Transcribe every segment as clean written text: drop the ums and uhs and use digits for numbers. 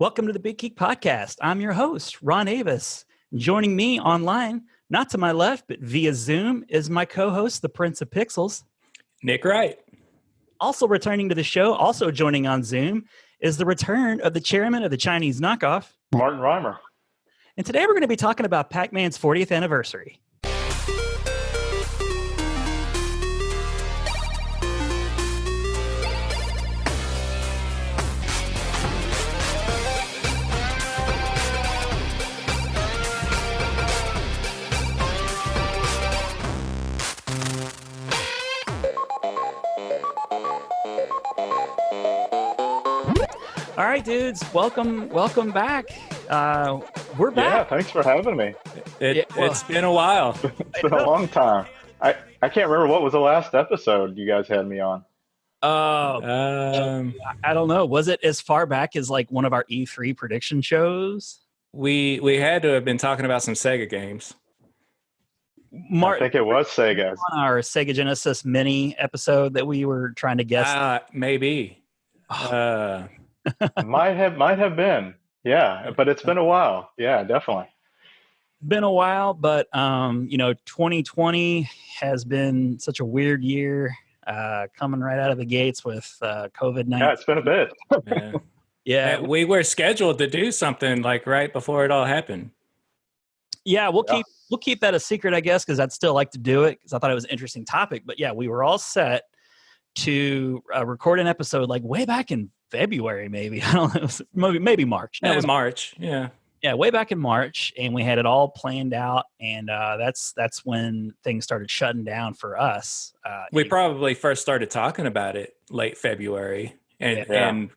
Welcome to the BitGeeks podcast. I'm your host, Ron Avis. Joining me online, not to my left, but via Zoom, is my co-host, the Prince of Pixels, Nick Wright. Also returning to the show, also joining on Zoom, is the return of the chairman of the Chinese knockoff, Martin Reimer. And today we're going to be talking about Pac-Man's 40th anniversary. All right, dudes, welcome back. We're back. Yeah, thanks for having me. It's been a while. It's been a long time. I can't remember what was the last episode you guys had me on. I don't know. Was it as far back as like one of our E3 prediction shows? We had to have been talking about some Sega games. I think it was Sega. On our Sega Genesis Mini episode that we were trying to guess. Maybe. might have been. Yeah, but it's been a while. Yeah, definitely. Been a while, but 2020 has been such a weird year, coming right out of the gates with COVID-19. Yeah, it's been a bit. Yeah, we were scheduled to do something like right before it all happened. Yeah, we'll keep that a secret, I guess, because I'd still like to do it because I thought it was an interesting topic. But yeah, we were all set to record an episode like way back in February, maybe. I don't know, maybe March. That was March. Yeah, way back in March, and we had it all planned out, and that's when things started shutting down for us. We probably first started talking about it late February, and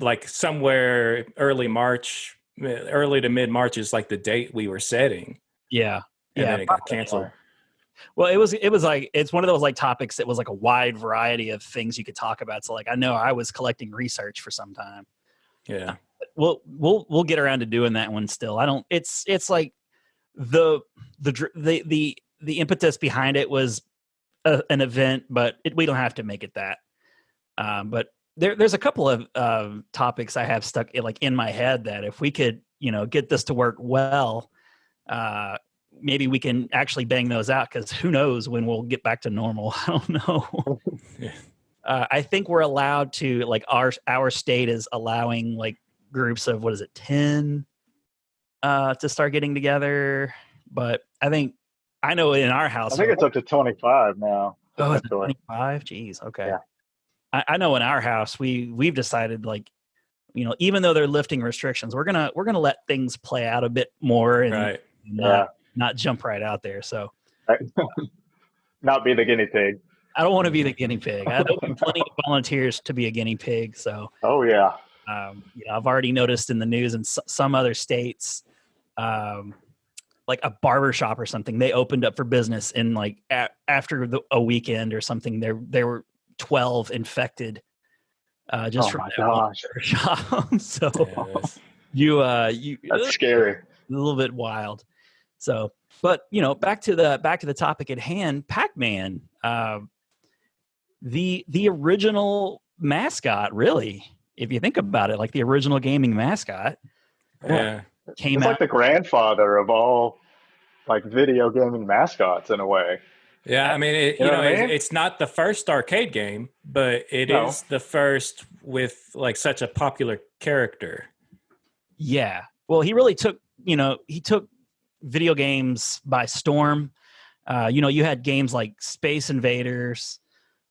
like somewhere early March, early to mid March is like the date we were setting. Yeah, and then it got canceled. Well, it was like, it's one of those like topics that was like a wide variety of things you could talk about. So like, I know I was collecting research for some time. Yeah. We'll get around to doing that one still. It's like the impetus behind it was an event, but we don't have to make it that. But there's a couple of topics I have stuck in my head that if we could, get this to work well, maybe we can actually bang those out, because who knows when we'll get back to normal. I don't know. Yeah. I think we're allowed to, like, our state is allowing like groups of 10 to start getting together. But I know in our house, I think it's up to 25 now. Oh, is it 25? Jeez. Okay. Yeah. I know in our house we've decided, like, even though they're lifting restrictions, we're gonna let things play out a bit more and not jump right out there. So not be the guinea pig. I don't want to be the guinea pig. I know plenty of volunteers to be a guinea pig. So I've already noticed in the news in some other states, like a barber shop or something, they opened up for business, and like after a weekend or something, there were 12 infected. Just from that barber shop. So that's scary. A little bit wild. So, but back to the topic at hand, Pac-Man, the original mascot, really, if you think about it, like the original gaming mascot, came out like the grandfather of all like video gaming mascots in a way. Yeah, I mean, it's not the first arcade game, but it is the first with like such a popular character. Yeah. Well, he really took video games by storm. You had games like Space Invaders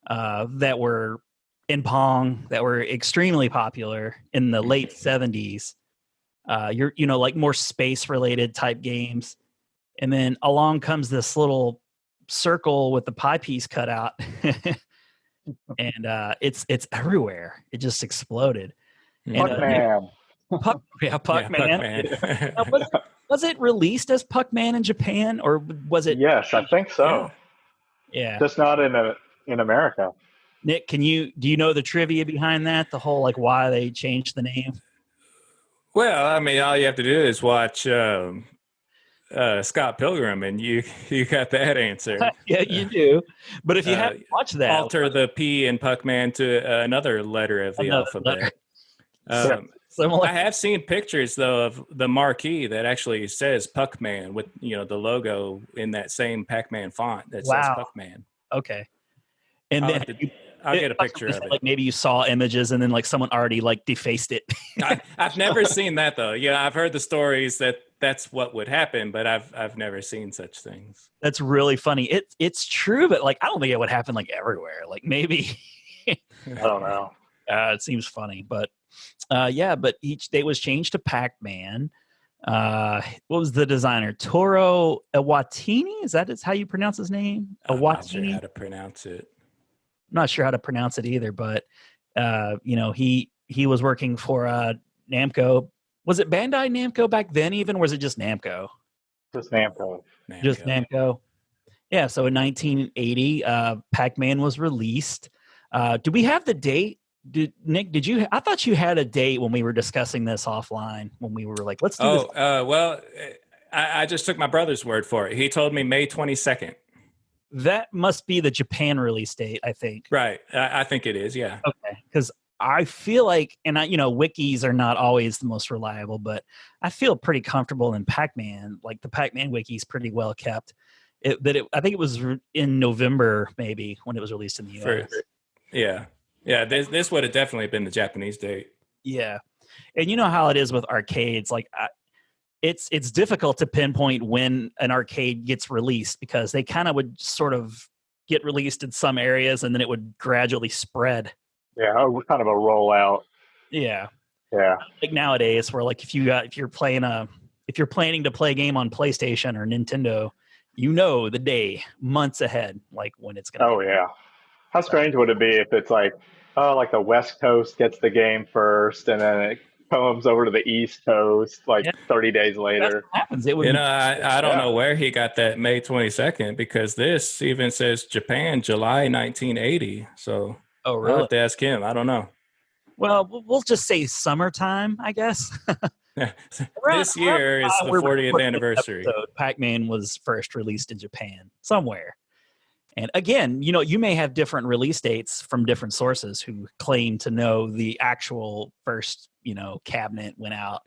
that were in Pong that were extremely popular in the late 70s. Like more space related type games. And then along comes this little circle with the pie piece cut out. And it's everywhere. It just exploded. Pac-Man. Pac-Man. Was it released as Pac-Man in Japan, or was it? Yes, I think so. Yeah. Just not in America. Nick, do you know the trivia behind that? The whole, like, why they changed the name? Well, I mean, all you have to do is watch Scott Pilgrim, and you got that answer. Yeah, you do. But if you haven't watched that, alter the P in Pac-Man to another letter of the alphabet. similar. I have seen pictures though of the marquee that actually says Pac-Man with the logo in that same Pac-Man font that says Pac-Man. Okay. And I'll, then I'll get a picture of it. Like maybe you saw images and then like someone already like defaced it. I've never seen that though. Yeah, I've heard the stories that that's what would happen, but I've never seen such things. That's really funny. It's true, but like I don't think it would happen like everywhere. Like maybe I don't know. It seems funny, but but each day was changed to Pac-Man. What was the designer? Toro Iwatani? Is that how you pronounce his name? I'm not sure how to pronounce it. I'm not sure how to pronounce it either, but he was working for Namco. Was it Bandai Namco back then even, or was it just Namco? Just Namco. Just Namco. Yeah, so in 1980, Pac-Man was released. Do we have the date? Nick, did you? I thought you had a date when we were discussing this offline. When we were like, "Let's do this." Well, I just took my brother's word for it. He told me May 22nd. That must be the Japan release date, I think. Right, I think it is. Yeah. Okay, because I feel like, and wikis are not always the most reliable, but I feel pretty comfortable in Pac-Man. Like the Pac-Man wiki is pretty well kept. I think it was in November maybe when it was released in the US. Yeah. This would have definitely been the Japanese date. Yeah, and you know how it is with arcades. Like it's difficult to pinpoint when an arcade gets released because they kind of would sort of get released in some areas and then it would gradually spread. Yeah, kind of a rollout. Yeah. Like nowadays, where like if you're planning to play a game on PlayStation or Nintendo, the day months ahead, like when it's gonna. Oh yeah. How strange would it be if it's like the West Coast gets the game first, and then it comes over to the East Coast 30 days later. That happens. It would. I don't know where he got that May 22nd because this even says Japan, July 1980. So really? I'll have to ask him. I don't know. Well, we'll just say summertime, I guess. This year is the 40th anniversary. Pac-Man was first released in Japan somewhere. And again, you may have different release dates from different sources who claim to know the actual first, cabinet went out.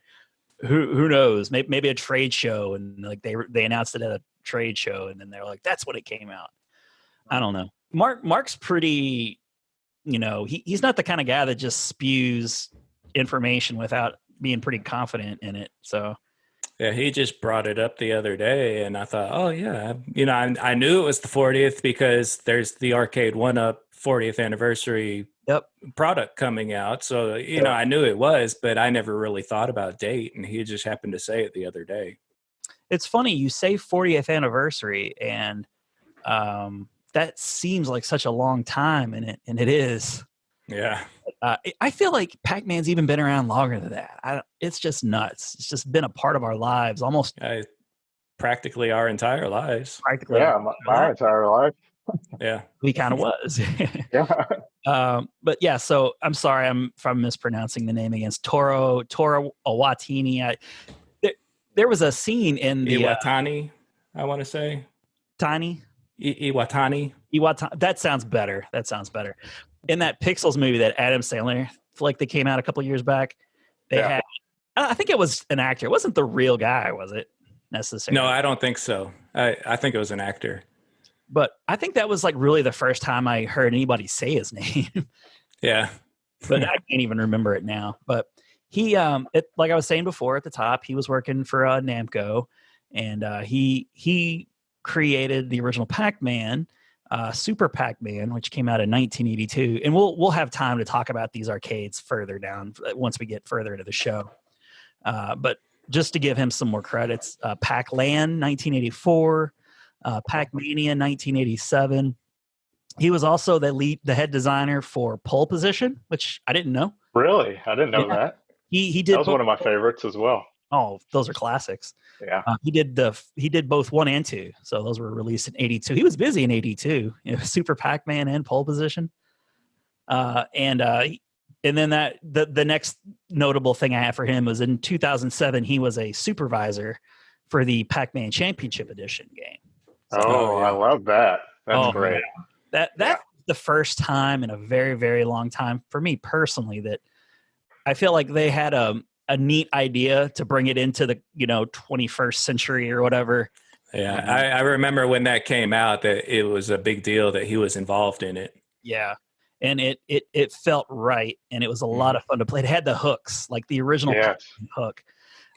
Who knows? Maybe a trade show, and like they announced it at a trade show, and then they're like, "That's when it came out." I don't know. Mark's pretty, he's not the kind of guy that just spews information without being pretty confident in it. So. Yeah, he just brought it up the other day, and I thought, oh, yeah. I knew it was the 40th because there's the Arcade 1-Up 40th anniversary product coming out. So, I knew it was, but I never really thought about date, and he just happened to say it the other day. It's funny, you say 40th anniversary, and that seems like such a long time, and it is. Yeah. I feel like Pac-Man's even been around longer than that. It's just nuts. It's just been a part of our lives almost. Practically our entire lives. My entire life. Yeah. We kind of was. Yeah. But yeah, so I'm sorry if I'm mispronouncing the name against Toro Iwatani. There was a scene in the Iwatani, I want to say. Tani? Iwatani. That sounds better. In that Pixels movie that Adam Sandler flick that came out a couple years back, they had, I think it was an actor. It wasn't the real guy, was it? Necessarily? No, I don't think so. I think it was an actor. But I think that was like really the first time I heard anybody say his name. Yeah. But I can't even remember it now. But he, like I was saying before at the top, he was working for Namco, and he created the original Pac-Man. Super Pac-Man, which came out in 1982, and we'll have time to talk about these arcades further down once we get further into the show. But just to give him some more credits, Pac-Land 1984, Pac-Mania 1987. He was also the head designer for Pole Position, which I didn't know. Really, I didn't know that. He did. That was one of my favorites as well. Oh, those are classics. Yeah. He did both 1 and 2. So those were released in 82. He was busy in 82. Super Pac-Man and Pole Position. And then the next notable thing I have for him was in 2007, he was a supervisor for the Pac-Man Championship Edition game. So, I love that. That's great. That's the first time in a very, very long time for me personally that I feel like they had a neat idea to bring it into the 21st century or whatever. Yeah, I remember when that came out that it was a big deal that he was involved in it. Yeah, and it felt right, and it was a lot of fun to play. It had the hooks, like the original hook.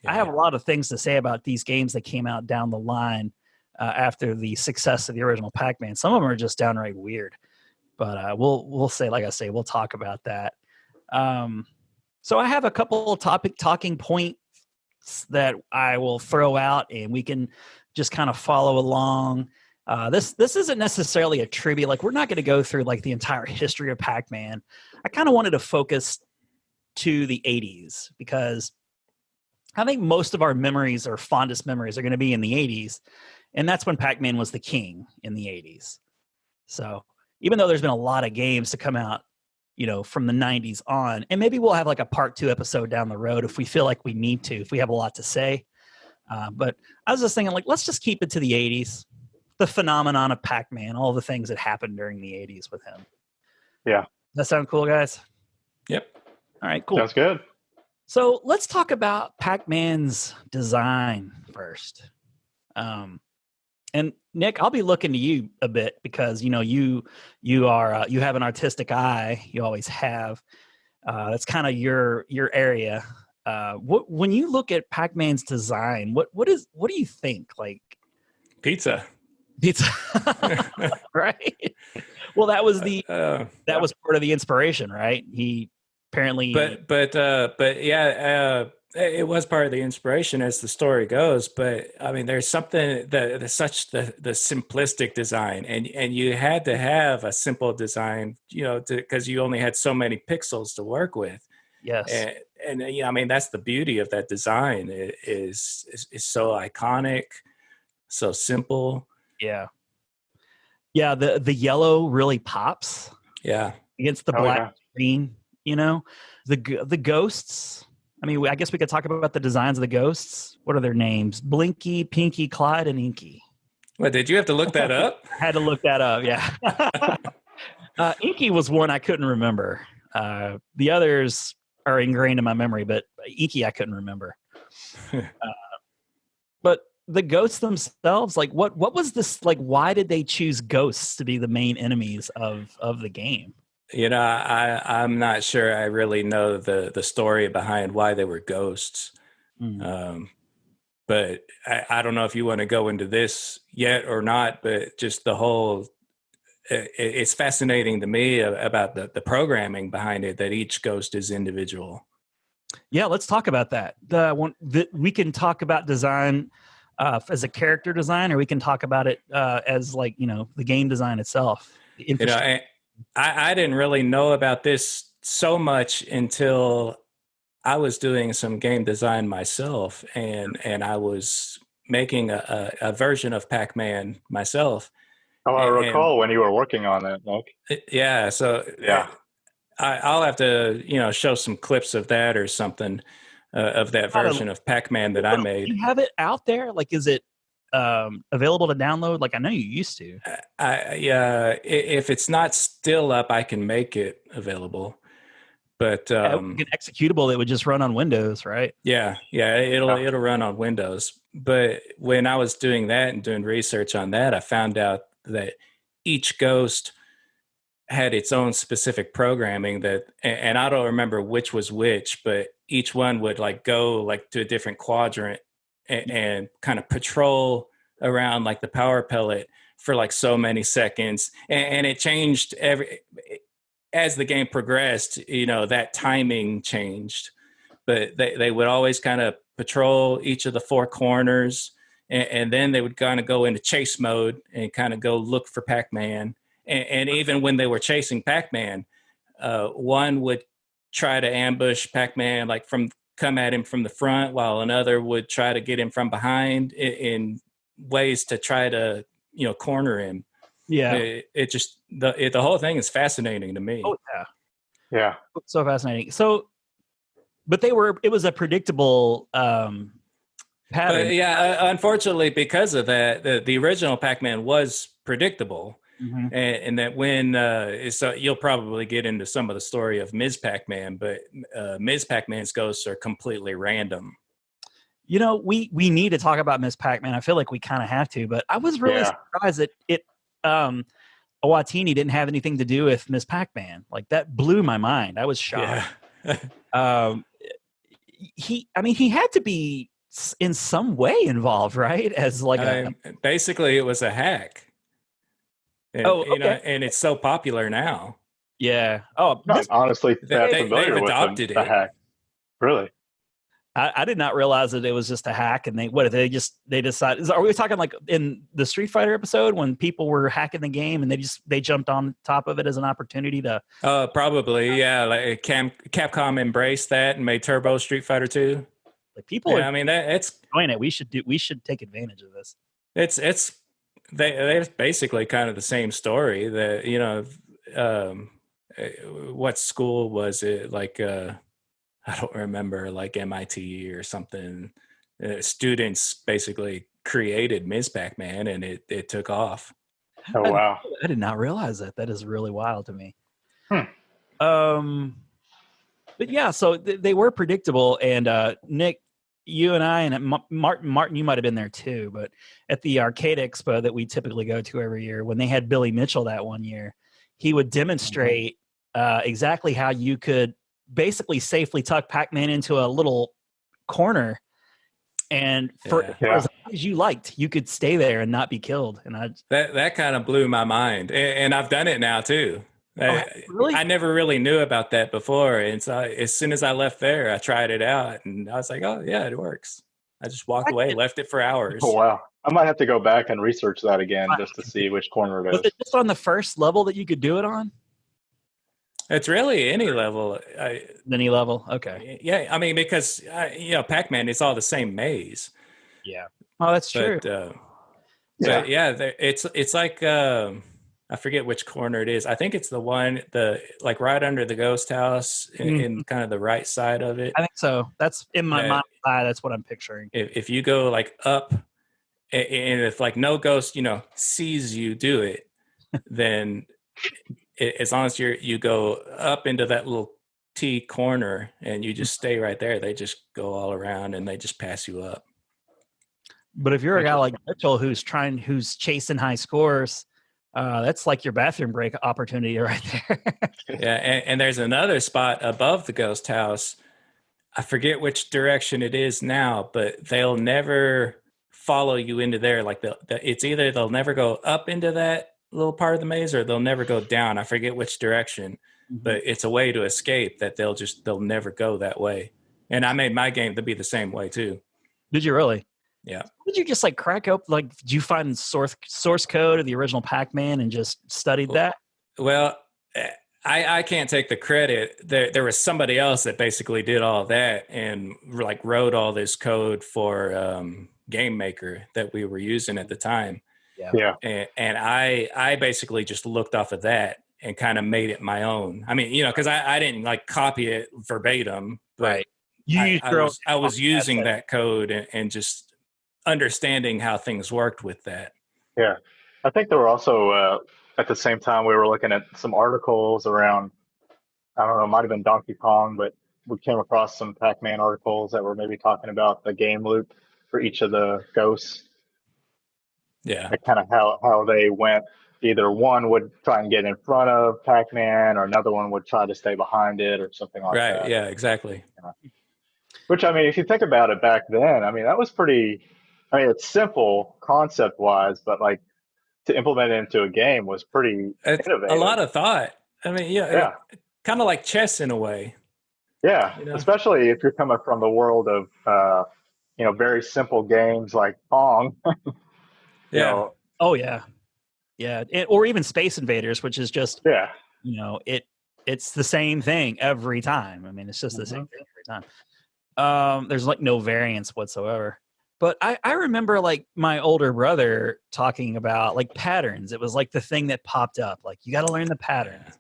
Yeah. I have a lot of things to say about these games that came out down the line after the success of the original Pac-Man. Some of them are just downright weird, but we'll say, like I say, we'll talk about that. So I have a couple of talking points that I will throw out, and we can just kind of follow along. This isn't necessarily a trivia. Like, we're not going to go through like the entire history of Pac-Man. I kind of wanted to focus to the 80s because I think most of our memories or fondest memories are going to be in the 80s. And that's when Pac-Man was the king in the 80s. So even though there's been a lot of games to come out, from the 90s on, and maybe we'll have like a part 2 episode down the road if we feel like we need to, if we have a lot to say. But I was just thinking, like, let's just keep it to the 80s. The phenomenon of Pac-Man, all the things that happened during the 80s with him. Yeah. Does that sound cool, guys? Yep. All right, cool. Sounds good. So let's talk about Pac-Man's design first. And Nick, I'll be looking to you a bit because you have an artistic eye. You always have. That's kind of your area. When you look at Pac-Man's design, what do you think? Like pizza, right? Well, that was was part of the inspiration, right? He apparently, but yeah, it was part of the inspiration as the story goes. But I mean, there's something that such the simplistic design, and you had to have a simple design, because you only had so many pixels to work with. Yes, and I mean, that's the beauty of that design. It is so iconic, so simple. Yeah. The yellow really pops. Yeah, against the black screen. The ghosts. I mean, I guess we could talk about the designs of the ghosts. What are their names? Blinky, Pinky, Clyde, and Inky. What, did you have to look that up? I had to look that up, yeah. Inky was one I couldn't remember. The others are ingrained in my memory, but Inky I couldn't remember. But the ghosts themselves, like what was this, like why did they choose ghosts to be the main enemies of the game? I'm not sure I really know the story behind why they were ghosts. But I don't know if you want to go into this yet or not, but just the whole, it's fascinating to me about the programming behind it, that each ghost is individual. Yeah, let's talk about that. We can talk about design as a character design, or we can talk about it as like, the game design itself. I didn't really know about this so much until I was doing some game design myself, and I was making a version of Pac-Man myself. Oh, I recall when you were working on it, Nick. Yeah, so yeah, I'll have to show some clips of that or something of that version of Pac-Man that I made. Do you have it out there? Like, is it available to download? Like, I know you used to. If it's not still up, I can make it available. But an executable that would just run on Windows, right? Yeah, it'll run on Windows. But when I was doing that and doing research on that, I found out that each ghost had its own specific programming and I don't remember which was which, but each one would like go like to a different quadrant and kind of patrol around like the power pellet for like so many seconds, and it changed as the game progressed. That timing changed, but they would always kind of patrol each of the four corners, and then they would kind of go into chase mode and kind of go look for Pac-Man. And even when they were chasing Pac-Man, one would try to ambush Pac-Man, like come at him from the front, while another would try to get him from behind in ways to try to, corner him. Yeah. It just, the whole thing is fascinating to me. Oh, yeah. Yeah. So fascinating. So, but it was a predictable pattern. But yeah, unfortunately, because of that, the original Pac-Man was predictable. Mm-hmm. And that when so you'll probably get into some of the story of Ms. Pac-Man, but Ms. Pac-Man's ghosts are completely random. You know, we need to talk about Miss Pac-Man. I feel like we kind of have to, but I was really surprised that Owatini didn't have anything to do with Miss Pac-Man. Like, that blew my mind. I was shocked. Yeah. He had to be in some way involved, right? As like basically, it was a hack. And, and it's so popular now. Yeah. Oh, not honestly that familiar they've with adopted the hack. Really? I did not realize that it was just a hack, and they decided. Are we talking like in the Street Fighter episode when people were hacking the game and they jumped on top of it as an opportunity to? Probably, yeah. Like Capcom embraced that and made Turbo Street Fighter 2. Like people, I mean, it's doing it. We should take advantage of this. They're basically kind of the same story. That what school was it? Like I don't remember, like MIT or something. Students basically created Ms. Pac-Man, and it took off. Oh wow! I did not realize that. That is really wild to me. But yeah, so they were predictable, and Nick, you and I, and Martin, you might have been there too, but at the arcade expo that we typically go to every year, when they had Billy Mitchell that one year, he would demonstrate exactly how you could basically safely tuck Pac-Man into a little corner, and for as long as you liked, you could stay there and not be killed. And that kind of blew my mind, and I've done it now too. Really? I never really knew about that before, and so as soon as I left there, I tried it out, and I was like, "Oh yeah, it works." I just walked away, left it for hours. Oh wow! I might have to go back and research that again just to see which corner it is. Was it just on the first level that you could do it on? It's really any level. Any level, okay. Yeah, I mean, because Pac-Man, it's all the same maze. Yeah. Oh, that's true. But yeah, it's like I forget which corner it is. I think it's like right under the ghost house in kind of the right side of it. I think so. That's in my mind. That's what I'm picturing. If you go like up, and if like no ghost, sees you do it, then as long as you go up into that little T corner and you just stay right there, they just go all around and they just pass you up. But if you're a guy like Mitchell who's chasing high scores, that's like your bathroom break opportunity right there. Yeah, and there's another spot above the ghost house. I forget which direction it is now, but they'll never follow you into there. Like it's either they'll never go up into that little part of the maze or they'll never go down. I forget which direction, but it's a way to escape that they'll never go that way. And I made my game to be the same way too. Did you really? Yeah. Did you just like crack up, like, did you find source code of the original Pac-Man and just studied that? Well, I can't take the credit. There was somebody else that basically did all that and like wrote all this code for Game Maker that we were using at the time. Yeah. And I basically just looked off of that and kind of made it my own. I mean, because I didn't like copy it verbatim, but I was using that code and just understanding how things worked with that. Yeah. I think there were also, at the same time, we were looking at some articles around, I don't know, it might have been Donkey Kong, but we came across some Pac-Man articles that were maybe talking about the game loop for each of the ghosts. Yeah. And kind of how they went. Either one would try and get in front of Pac-Man or another one would try to stay behind it or something like that. Right, yeah, exactly. Which, I mean, if you think about it back then, I mean, that was it's simple concept-wise, but like to implement it into a game was pretty innovative. A lot of thought. I mean, kind of like chess in a way. Yeah, especially if you're coming from the world of, very simple games like Pong. Yeah. Oh, yeah. Yeah. Or even Space Invaders, which is just, it's the same thing every time. I mean, it's just the same thing every time. There's like no variance whatsoever. But I remember like my older brother talking about like patterns. It was like the thing that popped up. Like, you got to learn the patterns.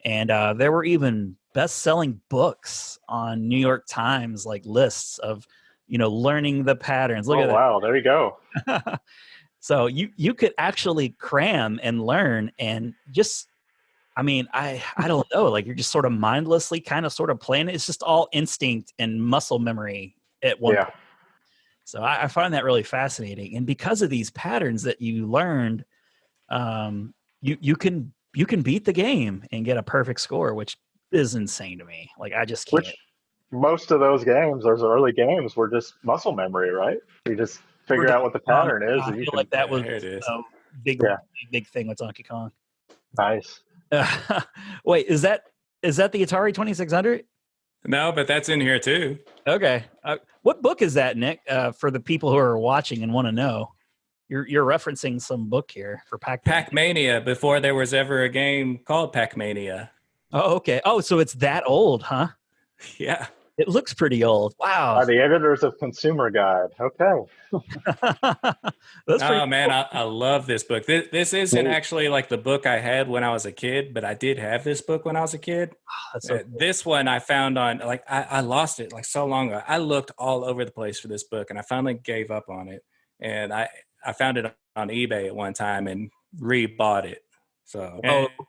And there were even best-selling books on New York Times, like lists of, learning the patterns. Look at that. Wow, there you go. So you could actually cram and learn and just, I mean, I don't know, like you're just sort of mindlessly kind of sort of playing it. It's just all instinct and muscle memory at one point. So I find that really fascinating. And because of these patterns that you learned, you can beat the game and get a perfect score, which is insane to me. Like I just can't. Which most of those games, those early games, were just muscle memory, right? You just figure out what the pattern is, I and you feel can. like that was here it is. a big thing with Donkey Kong. Nice. Wait, is that the Atari 2600? No, but that's in here too. Okay. What book is that, Nick? For the people who are watching and want to know, you're referencing some book here for Pac-Mania, before there was ever a game called Pac-Mania. Oh, okay. Oh, so it's that old, huh? Yeah. It looks pretty old. Wow. By the editors of Consumer Guide. Okay. That's pretty Oh man, I love this book. This isn't actually like the book I had when I was a kid, but I did have this book when I was a kid. That's so cool. This one I found on, like, I lost it like so long ago. I looked all over the place for this book, and I finally gave up on it. And I found it on eBay at one time and rebought it. So,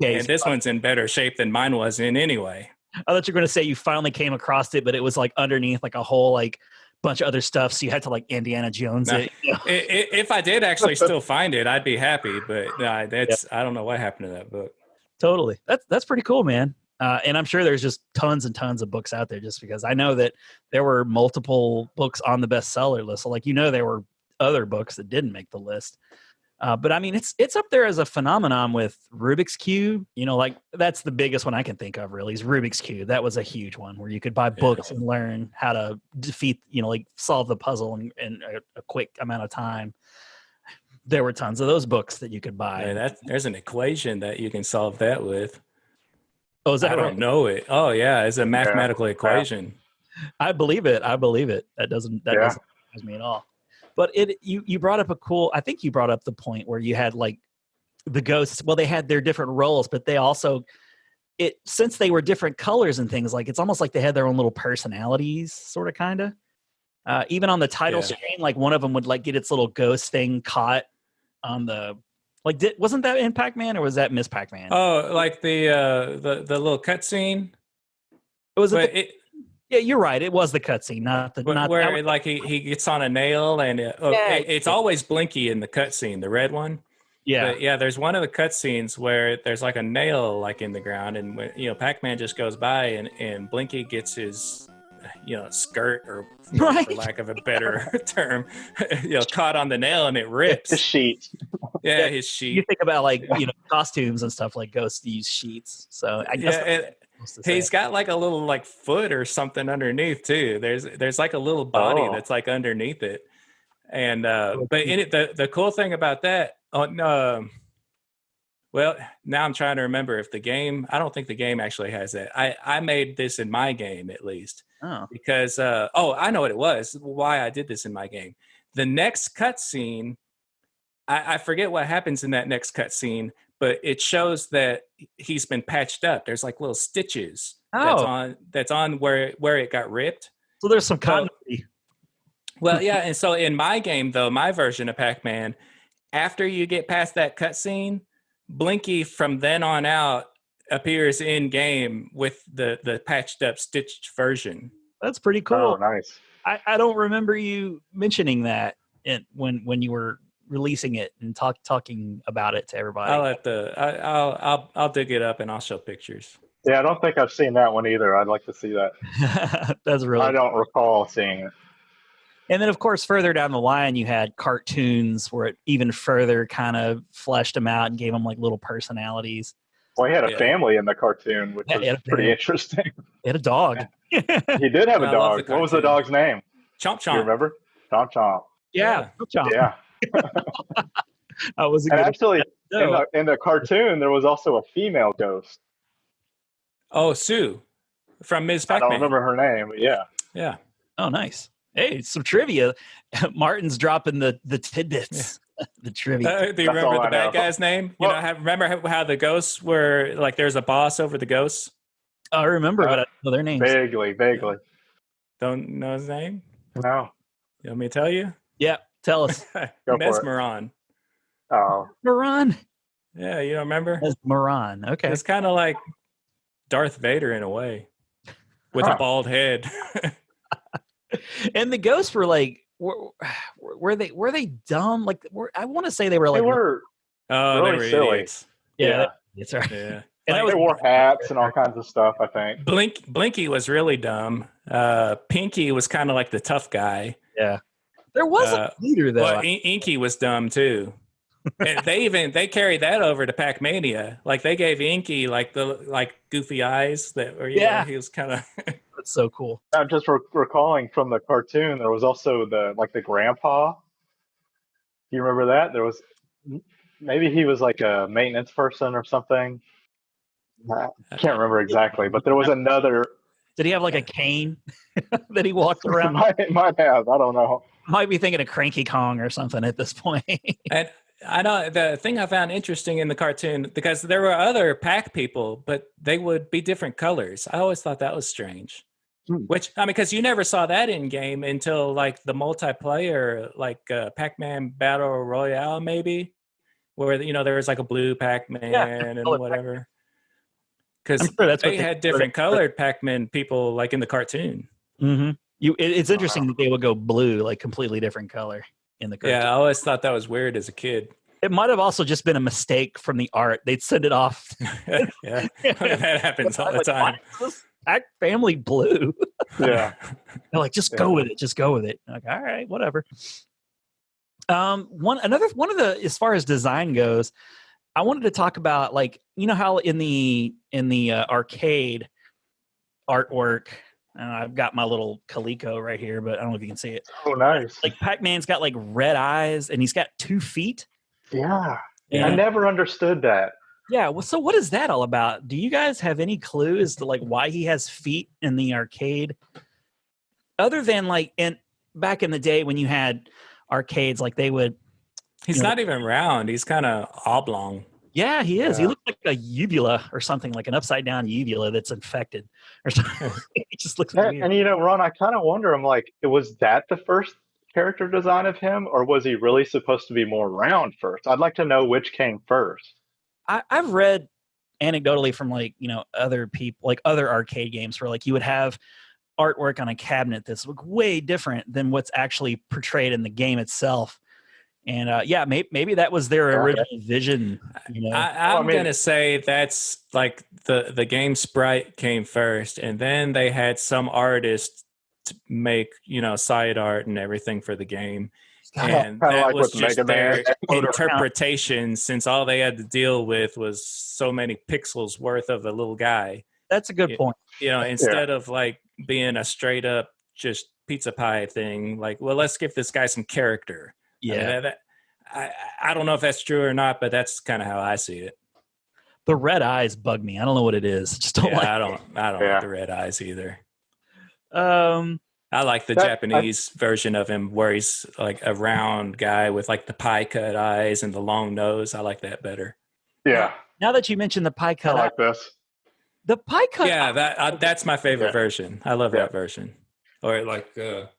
okay. And this one's in better shape than mine was in anyway. I thought you were going to say you finally came across it, but it was like underneath like a whole like bunch of other stuff, so you had to like Indiana Jones it. You know? If I did actually still find it, I'd be happy. But I don't know what happened to that book. Totally, that's pretty cool, man. And I'm sure there's just tons and tons of books out there, just because I know that there were multiple books on the bestseller list. So like, there were other books that didn't make the list. But I mean, it's up there as a phenomenon with Rubik's Cube. Like that's the biggest one I can think of really is Rubik's Cube. That was a huge one where you could buy books and learn how to defeat, like solve the puzzle in a quick amount of time. There were tons of those books that you could buy. Yeah, there's an equation that you can solve that with. Oh, is that I right? don't know it. Oh yeah, it's a mathematical equation. I believe it. That doesn't surprise me at all. But you brought up I think you brought up the point where you had like the ghosts. Well, they had their different roles, but they also, since they were different colors and things, like it's almost like they had their own little personalities, sort of, kind of. Even on the title screen, like one of them would like get its little ghost thing caught on the, like, wasn't that in Pac-Man or was that Miss Pac-Man? Oh, like the little cutscene. Yeah, you're right. It was the cutscene, not where like he gets on a nail, and it's always Blinky in the cutscene, the red one. Yeah, but yeah. There's one of the cutscenes where there's like a nail like in the ground, and Pac-Man just goes by, and Blinky gets his skirt, or for lack of a better term, caught on the nail, and it rips his sheet. Yeah, his sheet. You think about like costumes and stuff, like ghosts use sheets. So I guess. He's got like a little like foot or something underneath too. There's like a little body that's like underneath it, and but in it, the cool thing about that. Well, now I'm trying to remember if the game. I don't think the game actually has that. I made this in my game at least. Oh, because I know what it was. Why I did this in my game. The next cutscene, I forget what happens in that next cutscene. But it shows that he's been patched up. There's like little stitches that's on where it got ripped. So there's some continuity. Well, yeah. And so in my game, though, my version of Pac-Man, after you get past that cutscene, Blinky from then on out appears in game with the patched up, stitched version. That's pretty cool. Oh, nice. I don't remember you mentioning that when you were releasing it and talking about it to everybody. I'll dig it up and I'll show pictures. Yeah, I don't think I've seen that one either. I'd like to see that. That's really I don't recall seeing it. And then, of course, further down the line, you had cartoons where it even further kind of fleshed them out and gave them like little personalities. Well, he had a family in the cartoon, which was pretty interesting. He had a dog. He did have a dog. What was the dog's name? Chomp Chomp. Do you remember? Chomp Chomp. Yeah. Chomp. Yeah. Actually, in the cartoon, there was also a female ghost. Oh, Sue from Ms. Pac-Man. I don't remember her name, but yeah. Yeah. Oh, nice. Hey, some trivia. Martin's dropping the tidbits. The trivia. Do you remember the bad guy's name? Remember how the ghosts were like? There's a boss over the ghosts. I remember, but I don't know their names. Vaguely. Don't know his name? No. You want me to tell you? Yeah, tell us. Mesmeron. Oh, Moran. Yeah, you don't remember? As Moran. Okay. It's kind of like Darth Vader in a way, with a bald head. And the ghosts were like, were they dumb? Like, I want to say they were like, they were Oh, they really were silly. idiots. yeah, that's right. Yeah. And Like, they wore hats and all kinds of stuff, I think. Blinky was really dumb. Pinky was kind of like the tough guy. Yeah. There was a leader though. Well, Inky was dumb too. And they carried that over to Pac-Mania. Like they gave Inky like goofy eyes that were he was kind of That's so cool. I'm just recalling from the cartoon, there was also the grandpa. Do you remember that? There was maybe he was like a maintenance person or something. I can't remember exactly, but there was another. Did he have like a cane that he walked around? might have. I don't know. Might be thinking of Cranky Kong or something at this point. And I know the thing I found interesting in the cartoon, because there were other pack people, but they would be different colors. I always thought that was strange. Which, I mean, because you never saw that in game until like the multiplayer, like Pac-Man Battle Royale, maybe, where there was like a blue Pac-Man and whatever. Because they had different colored Pac-Man people, like in the cartoon. Mm-hmm. It's interesting that they would go blue, like completely different color in the cartoon. Yeah, I always thought that was weird as a kid. It might have also just been a mistake from the art. They'd send it off. Yeah, that happens all the time. Pac family blue. Yeah. They're like, just go with it. Just go with it. Like, all right, whatever. One of the, as far as design goes, I wanted to talk about, like, you know how in the arcade artwork, I've got my little Coleco right here, but I don't know if you can see it. Oh, nice. Like Pac-Man's got like red eyes and he's got 2 feet. Yeah. I never understood that. Yeah. Well, so what is that all about? Do you guys have any clue as to like why he has feet in the arcade? Other than like back in the day when you had arcades, like they would. He's not even round. He's kind of oblong. Yeah, he is. He looks like a uvula or something, like an upside down uvula that's infected or something. He just looks weird. And Ron, I kind of wonder, I'm like, was that the first character design of him, or was he really supposed to be more round first? I'd like to know which came first. I've read anecdotally from like, other people, like other arcade games where like you would have artwork on a cabinet that's look way different than what's actually portrayed in the game itself. And maybe that was their original vision. I'm going to say that's like the game sprite came first, and then they had some artists to make, side art and everything for the game. And that was just their interpretation, since all they had to deal with was so many pixels worth of a little guy. That's a good point. Instead of like being a straight up just pizza pie thing, like, well, let's give this guy some character. Yeah. I don't know if that's true or not, but that's kind of how I see it. The red eyes bug me. I don't know what it is. I just don't like I don't like the red eyes either. I like the Japanese version of him where he's like a round guy with like the pie cut eyes and the long nose. I like that better. Yeah. Now that you mentioned the pie cut, I like this. The pie cut. Yeah, that's my favorite version. I love that version. Or like,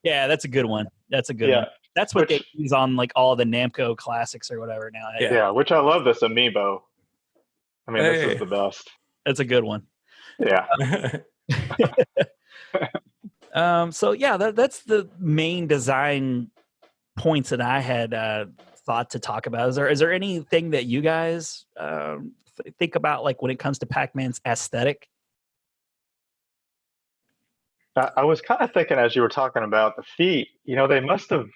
yeah, that's a good one. That's a good one. That's what they use on like all the Namco classics or whatever now. Yeah, which I love this amiibo. I mean, this is the best. That's a good one. Yeah. So yeah, that's the main design points that I had thought to talk about. Is there anything that you guys think about, like when it comes to Pac-Man's aesthetic? I was kind of thinking as you were talking about the feet, they must have.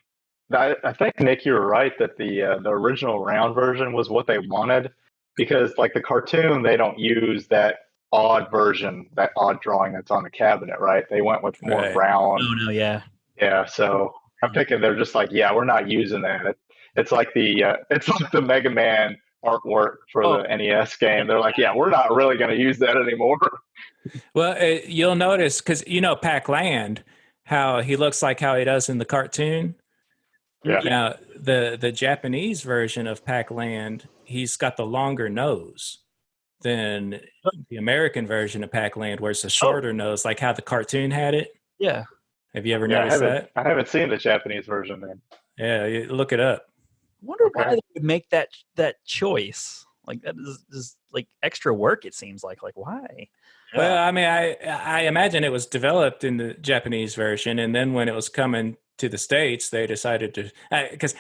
I think, Nick, you were right that the original round version was what they wanted, because like the cartoon, they don't use that odd version, that odd drawing that's on the cabinet, right? They went with more round. Oh no, yeah. Yeah, so I'm thinking they're just like, we're not using that. It's like the Mega Man artwork for the NES game. They're like, we're not really going to use that anymore. Well, you'll notice, because Pac-Land, how he looks like how he does in the cartoon. Yeah. Now, the Japanese version of Pac-Land, he's got the longer nose than the American version of Pac-Land, where it's a shorter nose, like how the cartoon had it. Yeah. Have you ever noticed that? I haven't seen the Japanese version then. Yeah, look it up. wonder why they would make that choice. Like that is like extra work. It seems like why? Well, I mean, I imagine it was developed in the Japanese version, and then when it was coming to the States, they decided to because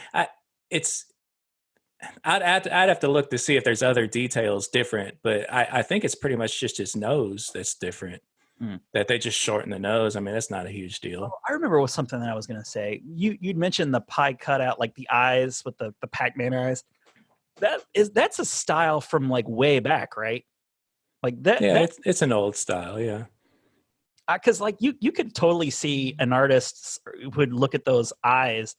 I'd have to look to see if there's other details different, but I think it's pretty much just his nose that's different. That they just shorten the nose. I mean, that's not a huge deal. Oh, I remember was something that I was going to say. You'd mentioned the pie cutout, like the eyes with the Pac-Man eyes. That's a style from like way back, right? Like that. Yeah, it's an old style. Yeah. Because like you could totally see an artist would look at those eyes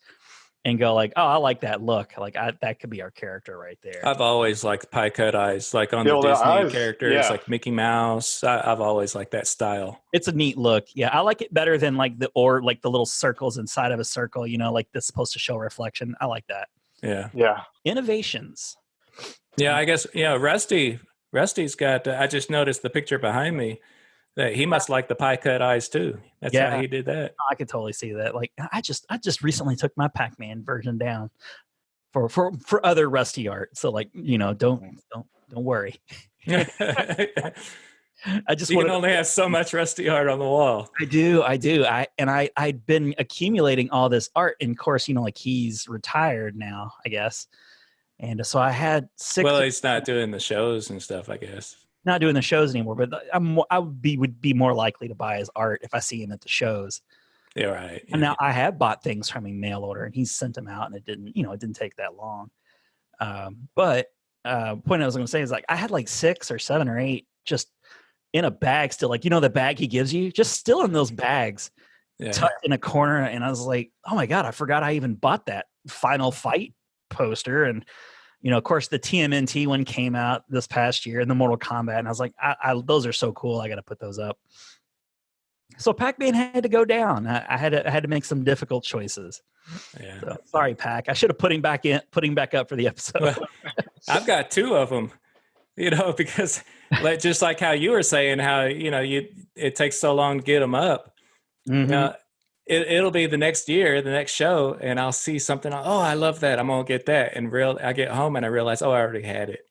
and go like, oh, I like that look. Like that could be our character right there. I've always liked pie cut eyes, like on the Disney characters, like Mickey Mouse. I've always liked that style. It's a neat look. Yeah, I like it better than like the little circles inside of a circle. You know, like that's supposed to show reflection. I like that. Yeah. Innovations. Yeah, I guess. Yeah, Rusty's got. I just noticed the picture behind me. That he must like the pie cut eyes too. That's how he did that. I could totally see that. Like I just recently took my Pac-Man version down for other Rusty art. So like, you know, don't worry. I just want to only have so much Rusty art on the wall. I do. I'd been accumulating all this art, and of course, you know, like he's retired now, I guess. And so I had 6. Well, he's not doing the shows and stuff, I guess. Not doing the shows anymore, but I would be more likely to buy his art if I see him at the shows. Yeah, right. Yeah. And now I have bought things from him mail order, and he's sent them out, and it didn't take that long. But point I was going to say is like I had like 6 or 7 or 8 just in a bag still, like, you know, the bag he gives you, just still in those bags, tucked in a corner. And I was like, oh my God, I forgot I even bought that Final Fight poster. And you know, of course, the TMNT one came out this past year, and the Mortal Kombat, and I was like, those are so cool. I got to put those up. So Pac-Man had to go down. I had to make some difficult choices. Yeah. So, sorry, Pac. I should have put him back up for the episode. Well, I've got 2 of them. You know, because just like how you were saying, how you know it takes so long to get them up. Mm-hmm. You know, it'll be the next year, the next show, and I'll see something. Oh, I love that. I'm gonna get that. And I get home and I realize, oh, I already had it.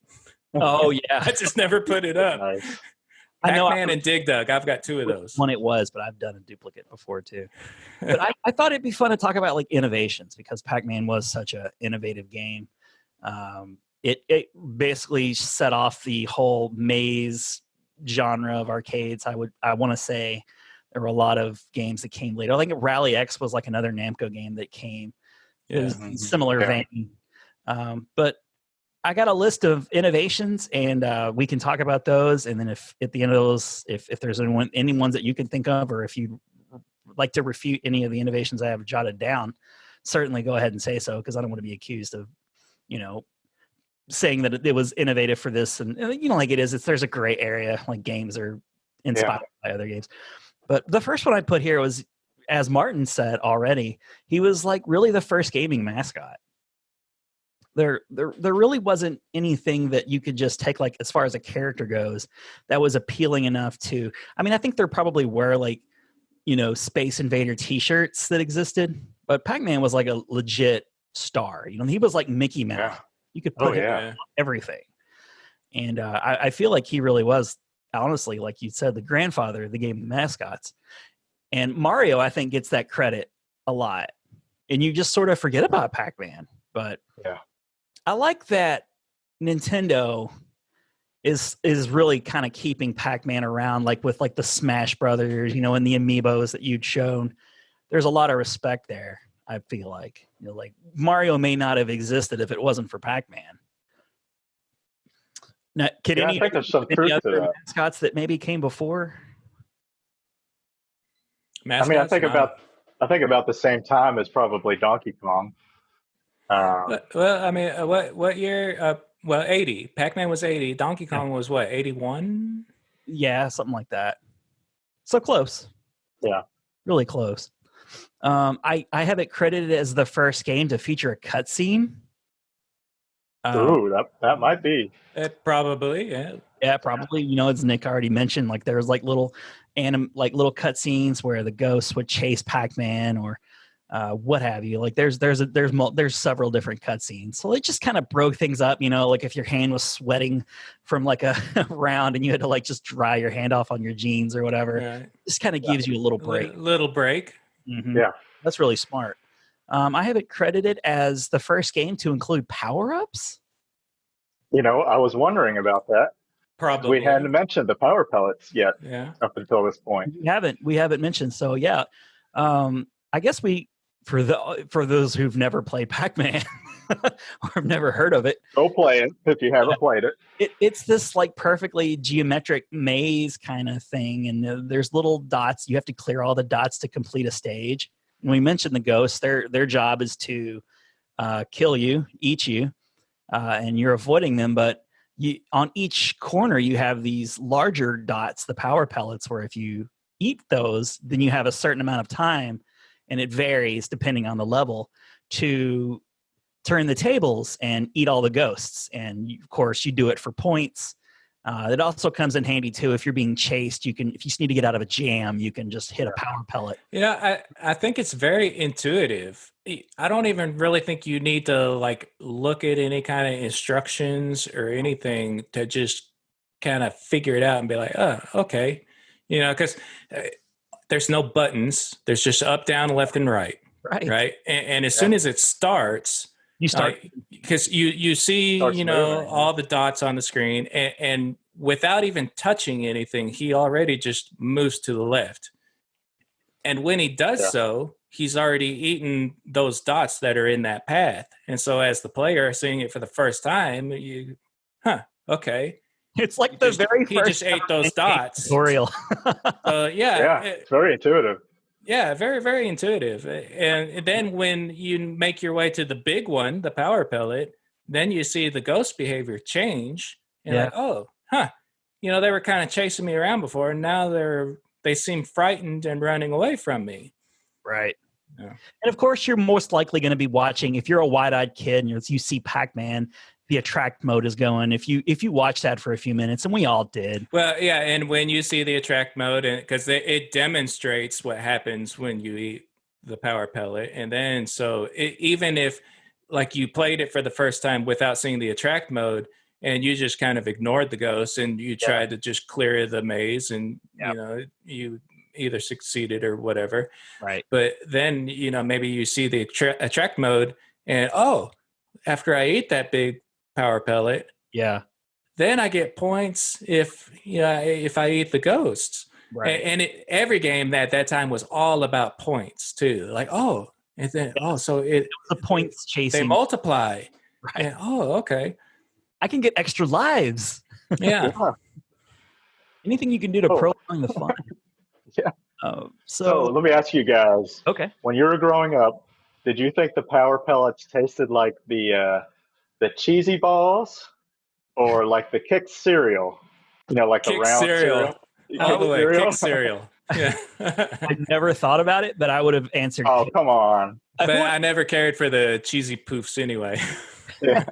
Oh yeah, I just never put it up. Nice. Pac-Man and Dig Dug. I've got 2 of those. One it was, but I've done a duplicate before too. But I thought it'd be fun to talk about like innovations because Pac-Man was such an innovative game. It basically set off the whole maze genre of arcades. I want to say. There were a lot of games that came later. I think Rally X was like another Namco game that came. It was similar vein. But I got a list of innovations, and we can talk about those. And then if at the end of those, if there's any ones that you can think of, or if you'd like to refute any of the innovations I have jotted down, certainly go ahead and say so, because I don't want to be accused of, you know, saying that it was innovative for this. And, you know, like it is, there's a gray area, like games are inspired by other games. But the first one I put here was, as Martin said already, he was like really the first gaming mascot. There really wasn't anything that you could just take, like as far as a character goes, that was appealing enough to. I mean, I think there probably were like, you know, Space Invader T-shirts that existed, but Pac-Man was like a legit star. You know, he was like Mickey Mouse. Yeah. You could put him on everything, and I feel like he really was. Honestly, like you said, the grandfather of the game of mascots. And Mario, I think, gets that credit a lot. And you just sort of forget about Pac-Man. But I like that Nintendo is really kind of keeping Pac-Man around, like with like the Smash Brothers, you know, and the amiibos that you'd shown. There's a lot of respect there, I feel like. You know, like Mario may not have existed if it wasn't for Pac-Man. Now, I think there's some truth to that. Mascots that maybe came before? Mascots? I mean, I think about the same time as probably Donkey Kong. Well, I mean, what year? 80. Pac-Man was 80. Donkey Kong was what, 81? Yeah, something like that. So close. Yeah. Really close. I have it credited as the first game to feature a cutscene. Ooh, that might be. It probably, yeah. Yeah, probably. You know, as Nick already mentioned, like there's like little little cutscenes where the ghosts would chase Pac-Man, or what have you. Like there's several different cutscenes. So it just kind of broke things up, like if your hand was sweating from like a round and you had to like just dry your hand off on your jeans or whatever. Right. Just kind of gives you a little break. Little break. Mm-hmm. Yeah. That's really smart. I have it credited as the first game to include power-ups. I was wondering about that. Probably. We hadn't mentioned the power pellets yet up until this point. We haven't mentioned. So yeah. I guess for those who've never played Pac-Man or have never heard of it, go play it if you haven't played it. It's this like perfectly geometric maze kind of thing, and there's little dots. You have to clear all the dots to complete a stage. And we mentioned the ghosts. Their job is to kill you, eat you, and you're avoiding them. But on each corner you have these larger dots, the power pellets, where if you eat those, then you have a certain amount of time. And it varies depending on the level to turn the tables and eat all the ghosts. And of course, you do it for points. It also comes in handy too if you're being chased. If you just need to get out of a jam, you can just hit a power pellet. Yeah, I think it's very intuitive. I don't even really think you need to like look at any kind of instructions or anything to just kind of figure it out and be like, oh, okay, because. There's no buttons. There's just up, down, left, and right. Right. And as soon as it starts, you start because you see, moving, all the dots on the screen, and without even touching anything, he already just moves to the left. And when he does so, he's already eaten those dots that are in that path. And so, as the player seeing it for the first time, okay. It's like he just ate those dots. Tutorial. It's very intuitive. Yeah, very, very intuitive. And then when you make your way to the big one, the power pellet, then you see the ghost behavior change. And like, they were kind of chasing me around before, and now they seem frightened and running away from me. Right. Yeah. And of course, you're most likely going to be watching, if you're a wide-eyed kid and you see Pac-Man, the attract mode is going. If you watch that for a few minutes, and we all did. Well, yeah, and when you see the attract mode, and because it demonstrates what happens when you eat the power pellet, and then even if like you played it for the first time without seeing the attract mode, and you just kind of ignored the ghosts and you tried to just clear the maze, and you either succeeded or whatever. Right. But then maybe you see the attract mode, and after I eat that big power pellet, then I get points if I eat the ghosts. Right. And every game at that time was all about points too. Like and then so it the points chasing, they multiply. Right. And, okay, I can get extra lives. Yeah. Anything you can do to prolong the fun. So let me ask you guys. Okay. When you were growing up, did you think the power pellets tasted like the cheesy balls, or like the Kix cereal? Like the round cereal. All the way, Kix cereal. Yeah. I never thought about it, but I would have answered. Oh, come on! But I never cared for the cheesy poofs anyway. Yeah.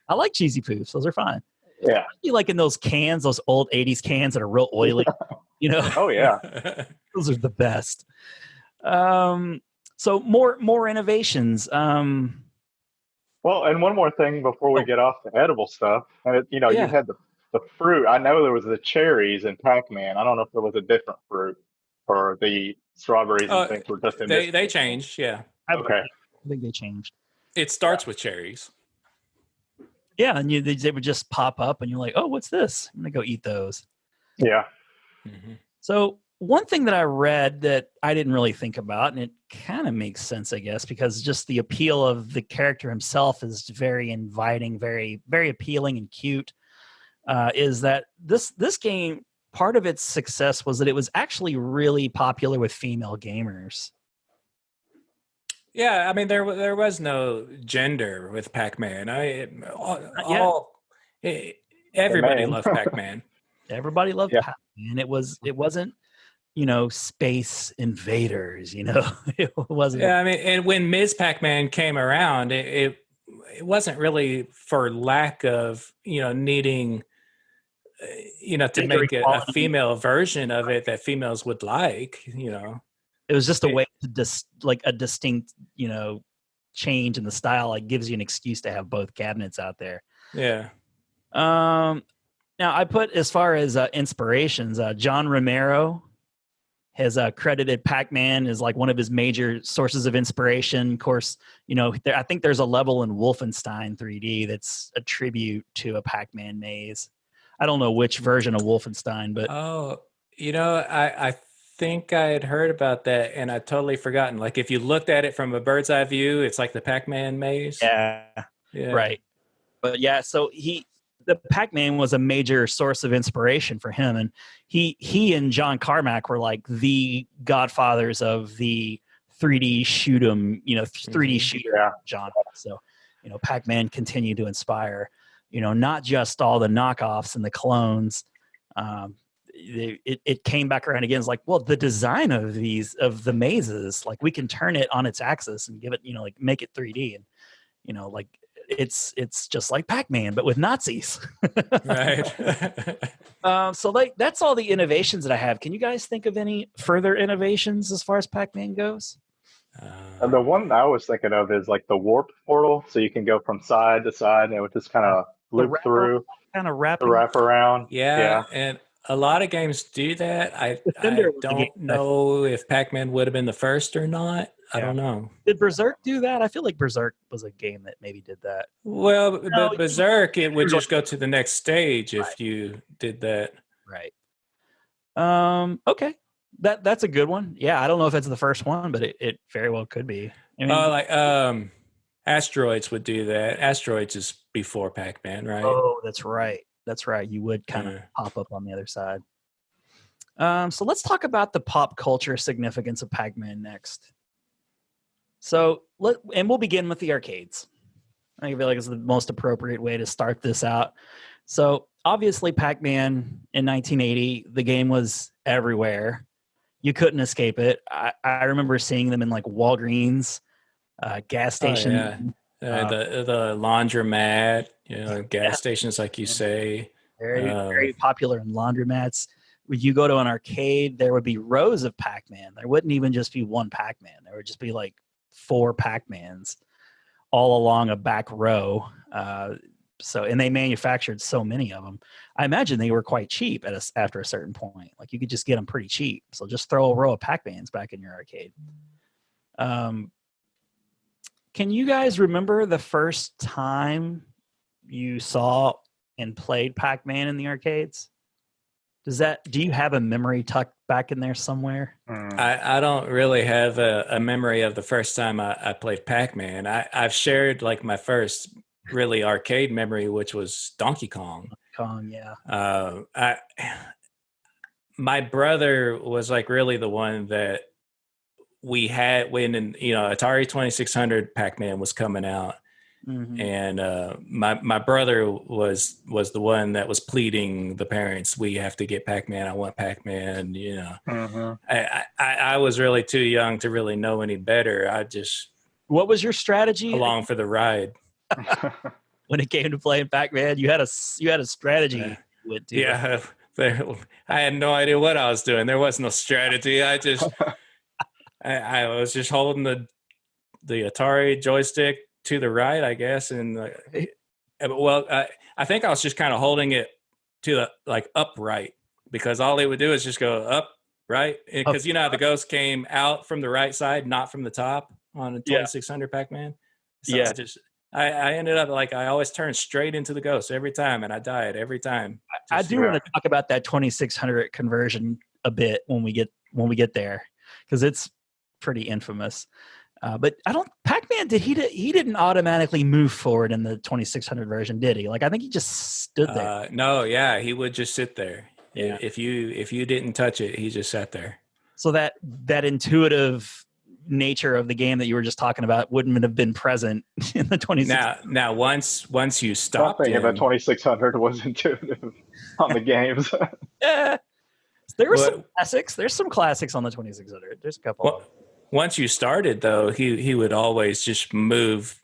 I like cheesy poofs; those are fine. Yeah. You like in those cans, those old 80's cans that are real oily. Oh yeah. Those are the best. So more innovations. Well, and one more thing before we get off the edible stuff, and you had the fruit. I know there was the cherries in Pac-Man. I don't know if there was a different fruit, or the strawberries and things were just in they changed. Yeah. Okay. I think they changed. It starts with cherries. Yeah, and they would just pop up, and you're like, "Oh, what's this? I'm gonna go eat those." Yeah. Mm-hmm. So one thing that I read that I didn't really think about, and it kind of makes sense, I guess, because just the appeal of the character himself is very inviting, very, very appealing and cute, is that this game, part of its success was that it was actually really popular with female gamers. Yeah, I mean there was no gender with Pac-Man. Everybody loved Pac-Man. Everybody loved Pac-Man. It wasn't Space Invaders. It wasn't. Yeah, I mean, and when Ms. Pac-Man came around, it wasn't really for lack of needing to make a female version of it that females would like. It was just a way to like a distinct, change in the style. Like gives you an excuse to have both cabinets out there. Yeah. Now I put as far as inspirations, John Romero has credited Pac-Man as like one of his major sources of inspiration. Of course, I think there's a level in Wolfenstein 3D that's a tribute to a Pac-Man maze. I don't know which version of Wolfenstein, but I think I had heard about that and I'd totally forgotten. Like if you looked at it from a bird's eye view, it's like the Pac-Man maze. Yeah. Right. But yeah, so the Pac-Man was a major source of inspiration for him, and he and John Carmack were like the godfathers of the 3D shoot 'em, 3D shooter genre. So, Pac-Man continued to inspire, not just all the knockoffs and the clones. It came back around again. It's like, well, the design of the mazes, like we can turn it on its axis and give it, like make it 3D, and like. It's just like Pac-Man, but with Nazis. Right. So that's all the innovations that I have. Can you guys think of any further innovations as far as Pac-Man goes? The one I was thinking of is like the warp portal, so you can go from side to side and it would just kind of loop through, kind of wrap around. Yeah, and a lot of games do that. I don't know if Pac-Man would have been the first or not. I don't know. Did Berserk do that? I feel like Berserk was a game that maybe did that. Well, but Berserk, it would just go to the next stage if you did that. Right. Okay. That's a good one. Yeah, I don't know if it's the first one, but it very well could be. Asteroids would do that. Asteroids is before Pac-Man, right? Oh, that's right. That's right. You would kind of pop up on the other side. So let's talk about the pop culture significance of Pac-Man next. So we'll begin with the arcades. I feel like it's the most appropriate way to start this out. So obviously Pac-Man in 1980, the game was everywhere. You couldn't escape it. I remember seeing them in like Walgreens, gas station. The laundromat, gas stations, like you say. Very popular in laundromats. When you go to an arcade, there would be rows of Pac-Man. There wouldn't even just be one Pac-Man. There would just be like 4 Pac-Mans all along a back row. And they manufactured so many of them. I imagine they were quite cheap after a certain point. Like you could just get them pretty cheap. So just throw a row of Pac-Mans back in your arcade. Can you guys remember the first time you saw and played Pac-Man in the arcades? Do you have a memory tucked back in there somewhere? I don't really have a memory of the first time I played Pac-Man. I've shared like my first really arcade memory, which was Donkey Kong. Yeah. My brother was like really the one that we had when Atari 2600 Pac-Man was coming out. Mm-hmm. And my brother was the one that was pleading the parents, we have to get Pac-Man. I want Pac-Man. Mm-hmm. I was really too young to really know any better. What was your strategy along for the ride? When it came to playing Pac-Man, you had a strategy. I had no idea what I was doing. There was no strategy. I was just holding the Atari joystick to the right, I guess, and I think I was just kind of holding it to the like upright, because all it would do is just go up, right? Because how the ghost came out from the right side, not from the top on a 2600 Pac-Man. So I ended up like I always turned straight into the ghost every time, and I died every time. I do want to talk about that 2600 conversion a bit when we get there, because it's pretty infamous. But Pac-Man he didn't automatically move forward in the 2600 version, did he? Like I think he just stood there. No, yeah, he would just sit there. Yeah. If you didn't touch it, he just sat there. So that intuitive nature of the game that you were just talking about wouldn't have been present in the 2600. Now once you stopped Nothing about 2600 was intuitive on the games. Yeah. There were some classics. There's some classics on the 2600. There's a couple. Once you started, though, he would always just move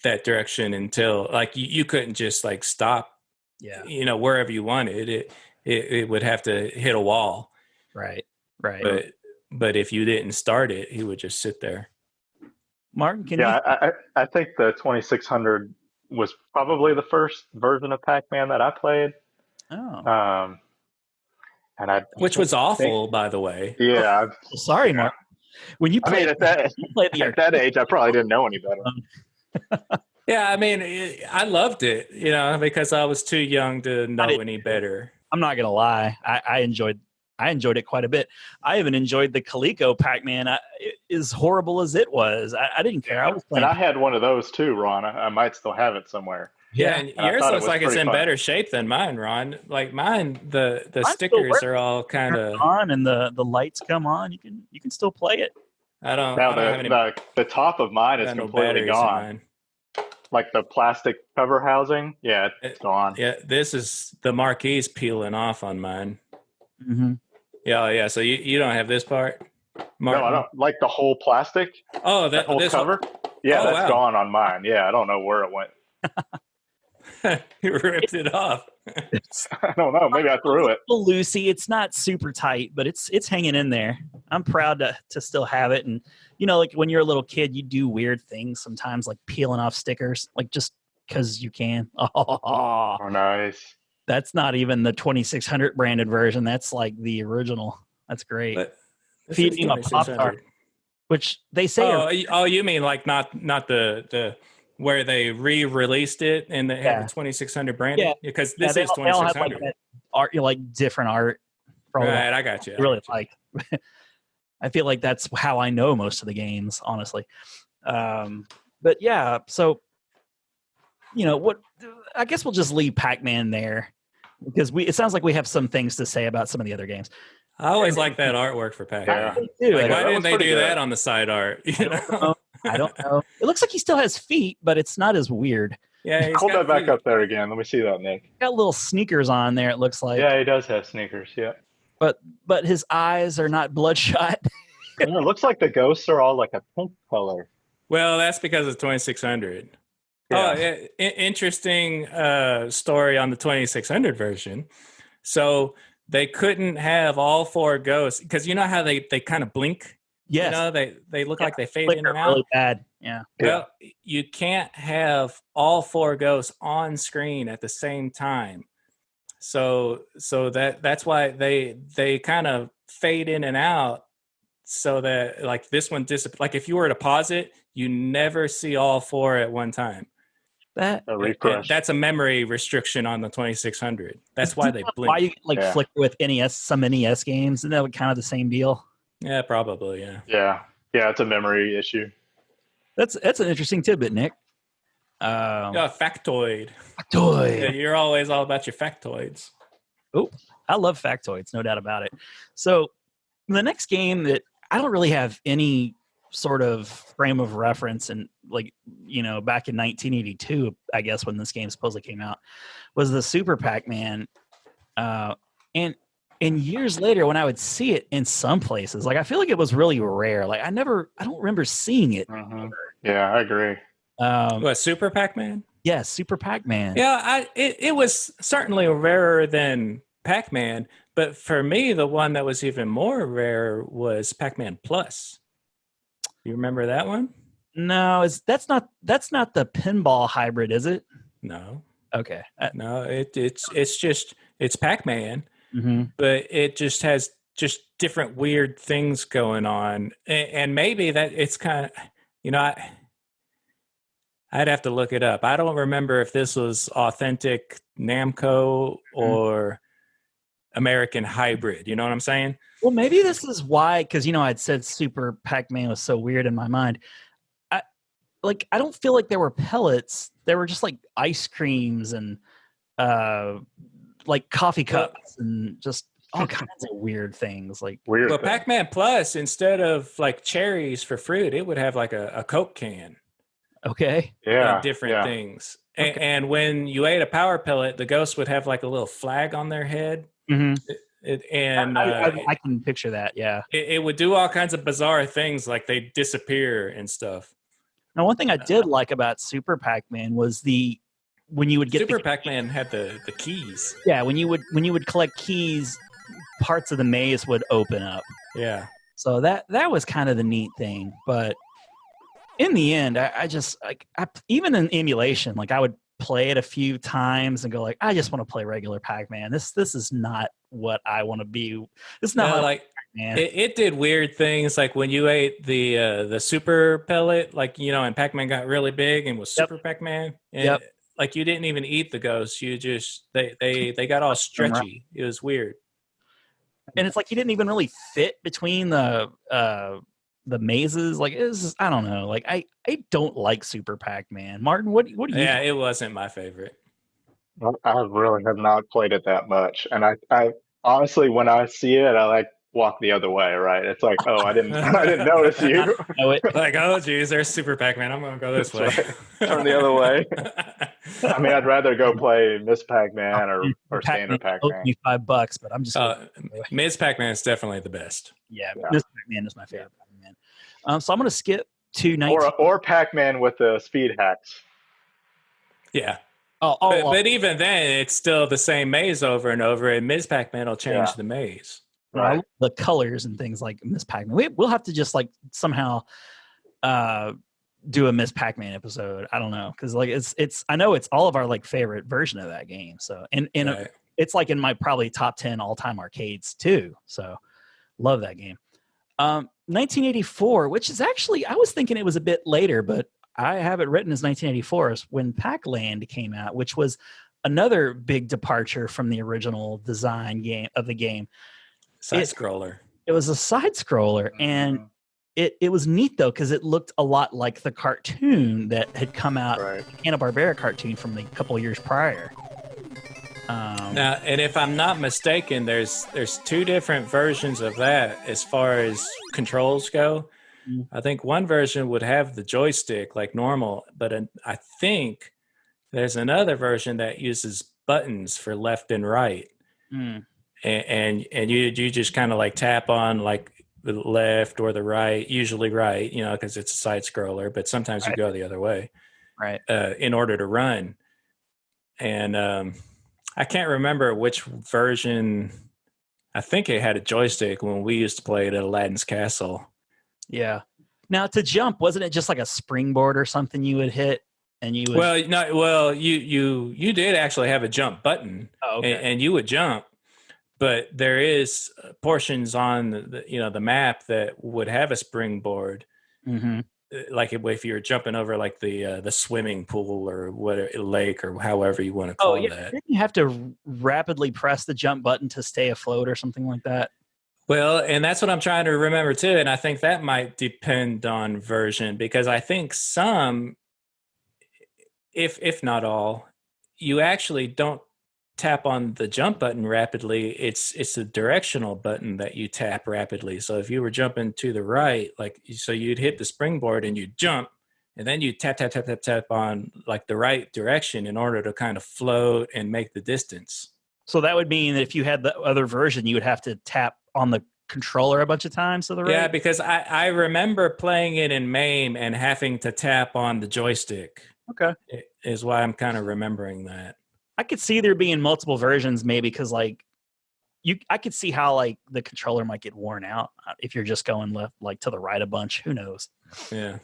that direction until like you couldn't just like stop. Yeah. Wherever you wanted it would have to hit a wall. Right. But but if you didn't start it, he would just sit there. Martin, can I think the 2600 was probably the first version of Pac-Man that I played. Oh. Which was awful, by the way. Yeah. Sorry, Mark. When you played, at that age, I probably didn't know any better. Yeah, I mean, I loved it, because I was too young to know any better. I'm not gonna lie, I enjoyed it quite a bit. I even enjoyed the Coleco Pac-Man. As horrible as it was, I didn't care. I was playing. And I had one of those too, Ron. I might still have it somewhere. Yeah, and yours looks like it's in better shape than mine, Ron. Like mine, the stickers are all kind of on, and the lights come on. You can still play it. I don't have any. The top of mine is completely gone. Like the plastic cover housing, it's gone. Yeah, this is the marquee's peeling off on mine. Mm-hmm. Yeah. So you don't have this part, Martin? No, I don't. Like the whole plastic. Oh, that whole cover. Yeah, that's gone on mine. Yeah, I don't know where it went. You ripped it off. I don't know. Maybe I threw it. Loosey. It's not super tight, but it's hanging in there. I'm proud to still have it. And like when you're a little kid, you do weird things sometimes, like peeling off stickers, like just because you can. Oh, nice. That's not even the 2600 branded version. That's like the original. That's great. Feeding a Pop-Tart, which they say. Oh, you mean like not the where they re-released it and they have the 2600 branded? Yeah, because this is 2600. Like art, like different art. Right, I got you. Like. I feel like that's how I know most of the games, honestly. But yeah, so what? I guess we'll just leave Pac-Man there because it sounds like we have some things to say about some of the other games. I always like that artwork for Pac-Man. Yeah. Why didn't they do that on the side art? I don't know. It looks like he still has feet, but it's not as weird. Yeah, hold that back up there again. Let me see that, Nick. Got little sneakers on there. It looks like. Yeah, he does have sneakers. Yeah. But his eyes are not bloodshot. It looks like the ghosts are all like a pink color. Well, that's because it's 2600. Yeah. Oh, interesting story on the 2600 version. So they couldn't have all four ghosts because you know how they kind of blink. Yes. They look like they fade in and out. Really bad. Yeah. Well, you can't have all four ghosts on screen at the same time. So that's why they kind of fade in and out so that like this one like if you were to pause it, you never see all four at one time. That's a memory restriction on the 2600. That's why they blink. Why you flicker with some NES games? Isn't that kind of the same deal? Yeah, probably. Yeah. Yeah, it's a memory issue. That's an interesting tidbit, Nick. Factoid. Yeah, you're always all about your factoids. Oh, I love factoids, no doubt about it. So the next game that I don't really have any sort of frame of reference, and back in 1982, I guess when this game supposedly came out, was the Super Pac-Man. And years later, when I would see it in some places, like I feel like it was really rare. Like I don't remember seeing it. Mm-hmm. Yeah, I agree. What, Super Pac-Man? Yes, Super Pac-Man. Yeah, it was certainly rarer than Pac-Man, but for me, the one that was even more rare was Pac-Man Plus. You remember that one? No, that's not the pinball hybrid, is it? No. Okay. No, it's Pac-Man, mm-hmm. but it just has just different weird things going on, and maybe that it's kind of, I'd have to look it up. I don't remember if this was authentic Namco or American hybrid. You know what I'm saying? Well, maybe this is why, because I'd said Super Pac-Man was so weird in my mind. I don't feel like there were pellets. There were just like ice creams and like coffee cups and just all kinds of weird things. Like weird. Well, Pac-Man Plus, instead of like cherries for fruit, it would have like a Coke can. Okay. Yeah. And different things. Okay. And when you ate a power pellet, the ghost would have like a little flag on their head. Mm-hmm. I can picture that. Yeah. It would do all kinds of bizarre things, like they disappear and stuff. Now, one thing I did like about Super Pac-Man was when you would get Super Pac-Man had the keys. Yeah, when you would collect keys, parts of the maze would open up. Yeah. So that was kind of the neat thing. But in the end, I just even in emulation, like I would play it a few times and go like, I just want to play regular Pac-Man. This is not what I want to be. This is not like it did weird things, like when you ate the super pellet, like, you know, and Pac-Man got really big and was Super Pac-Man. And like you didn't even eat the ghosts. You just they got all stretchy. It was weird. And it's like he didn't even really fit between the mazes. Like I don't know. Like I don't like Super Pac-Man. Martin, what do you? Yeah, it wasn't my favorite. I really have not played it that much, and I honestly, when I see it, I like walk the other way. Right? It's like, oh, I didn't notice you. Like, oh, geez, there's Super Pac-Man. I'm gonna go this way. Right. Turn the other way. I mean, I'd rather go play Miss Pac-Man or Standard Pac-Man. Me $5, but I'm just. Ms. Pac-Man is definitely the best. Yeah. Miss Pac-Man is my favorite Pac-Man. So I'm gonna skip to 19. Or Pac-Man with the speed hacks. Yeah. But even then, it's still the same maze over and over, and Ms. Pac-Man will change the maze. Right. The colors and things like Miss Pac-Man. We'll have to just like somehow do a Miss Pac-Man episode. I don't know, because like it's I know it's all of our like favorite version of that game. So and it's like in my probably top 10 all-time arcades too. So love that game. 1984, which is actually, I was thinking it was a bit later, but I have it written as 1984 is when Pac-Land came out, which was another big departure from the original design of the game. Side scroller. It was a side scroller, and it was neat though because it looked a lot like the cartoon that had come out, the Hanna-Barbera cartoon from a couple of years prior. Now, and if I'm not mistaken, there's two different versions of that as far as controls go. I think one version would have the joystick like normal, but I think there's another version that uses buttons for left and right. And you just kind of like tap on like the left or the right, usually right, you know, because it's a side scroller, but sometimes you go the other way, right? In order to run. And I can't remember which version. I think it had a joystick when we used to play it at Aladdin's Castle. Yeah. Now to jump, wasn't it just like a springboard or something you would hit? And you would... you did actually have a jump button, and you would jump. But there is portions on the map that would have a springboard, like if you're jumping over like the swimming pool or lake or however you want to call that. Didn't you have to rapidly press the jump button to stay afloat or something like that? Well, and that's what I'm trying to remember too, and I think that might depend on version, because I think some, if not all, you actually don't tap on the jump button rapidly. It's a directional button that you tap rapidly. So if you were jumping to the right, so you'd hit the springboard and you'd jump, and then you tap on like the right direction in order to kind of float and make the distance. So that would mean that if you had the other version, you would have to tap on the controller a bunch of times to the right? Yeah, because I remember playing it in MAME and having to tap on the joystick. Okay. Is why I'm kind of remembering that. I could see there being multiple versions, maybe because I could see how like the controller might get worn out if you're just going left, like to the right a bunch. Who knows? Yeah.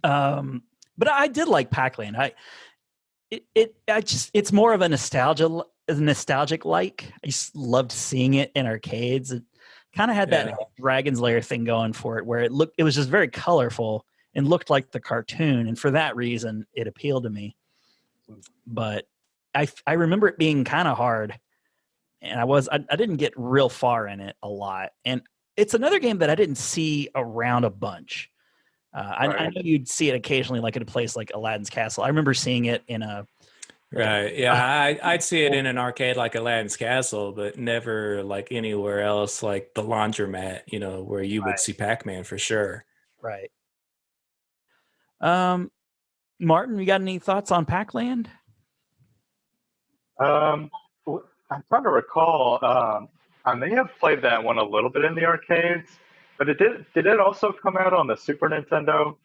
But I did like Pac-Land. It's more of a nostalgic like. I just loved seeing it in arcades. It kind of had that Dragon's Lair thing going for it, where it was just very colorful and looked like the cartoon, and for that reason, it appealed to me. But I remember it being kind of hard, and I didn't get real far in it a lot. And it's another game that I didn't see around a bunch. I know you'd see it occasionally, like at a place like Aladdin's Castle. I remember seeing it in a right. Yeah, I'd see it in an arcade like Aladdin's Castle, but never like anywhere else, like the laundromat, where you would see Pac-Man for sure. Right. Martin, you got any thoughts on Pac-Land? I'm trying to recall. I may have played that one a little bit in the arcades, but did it also come out on the Super Nintendo?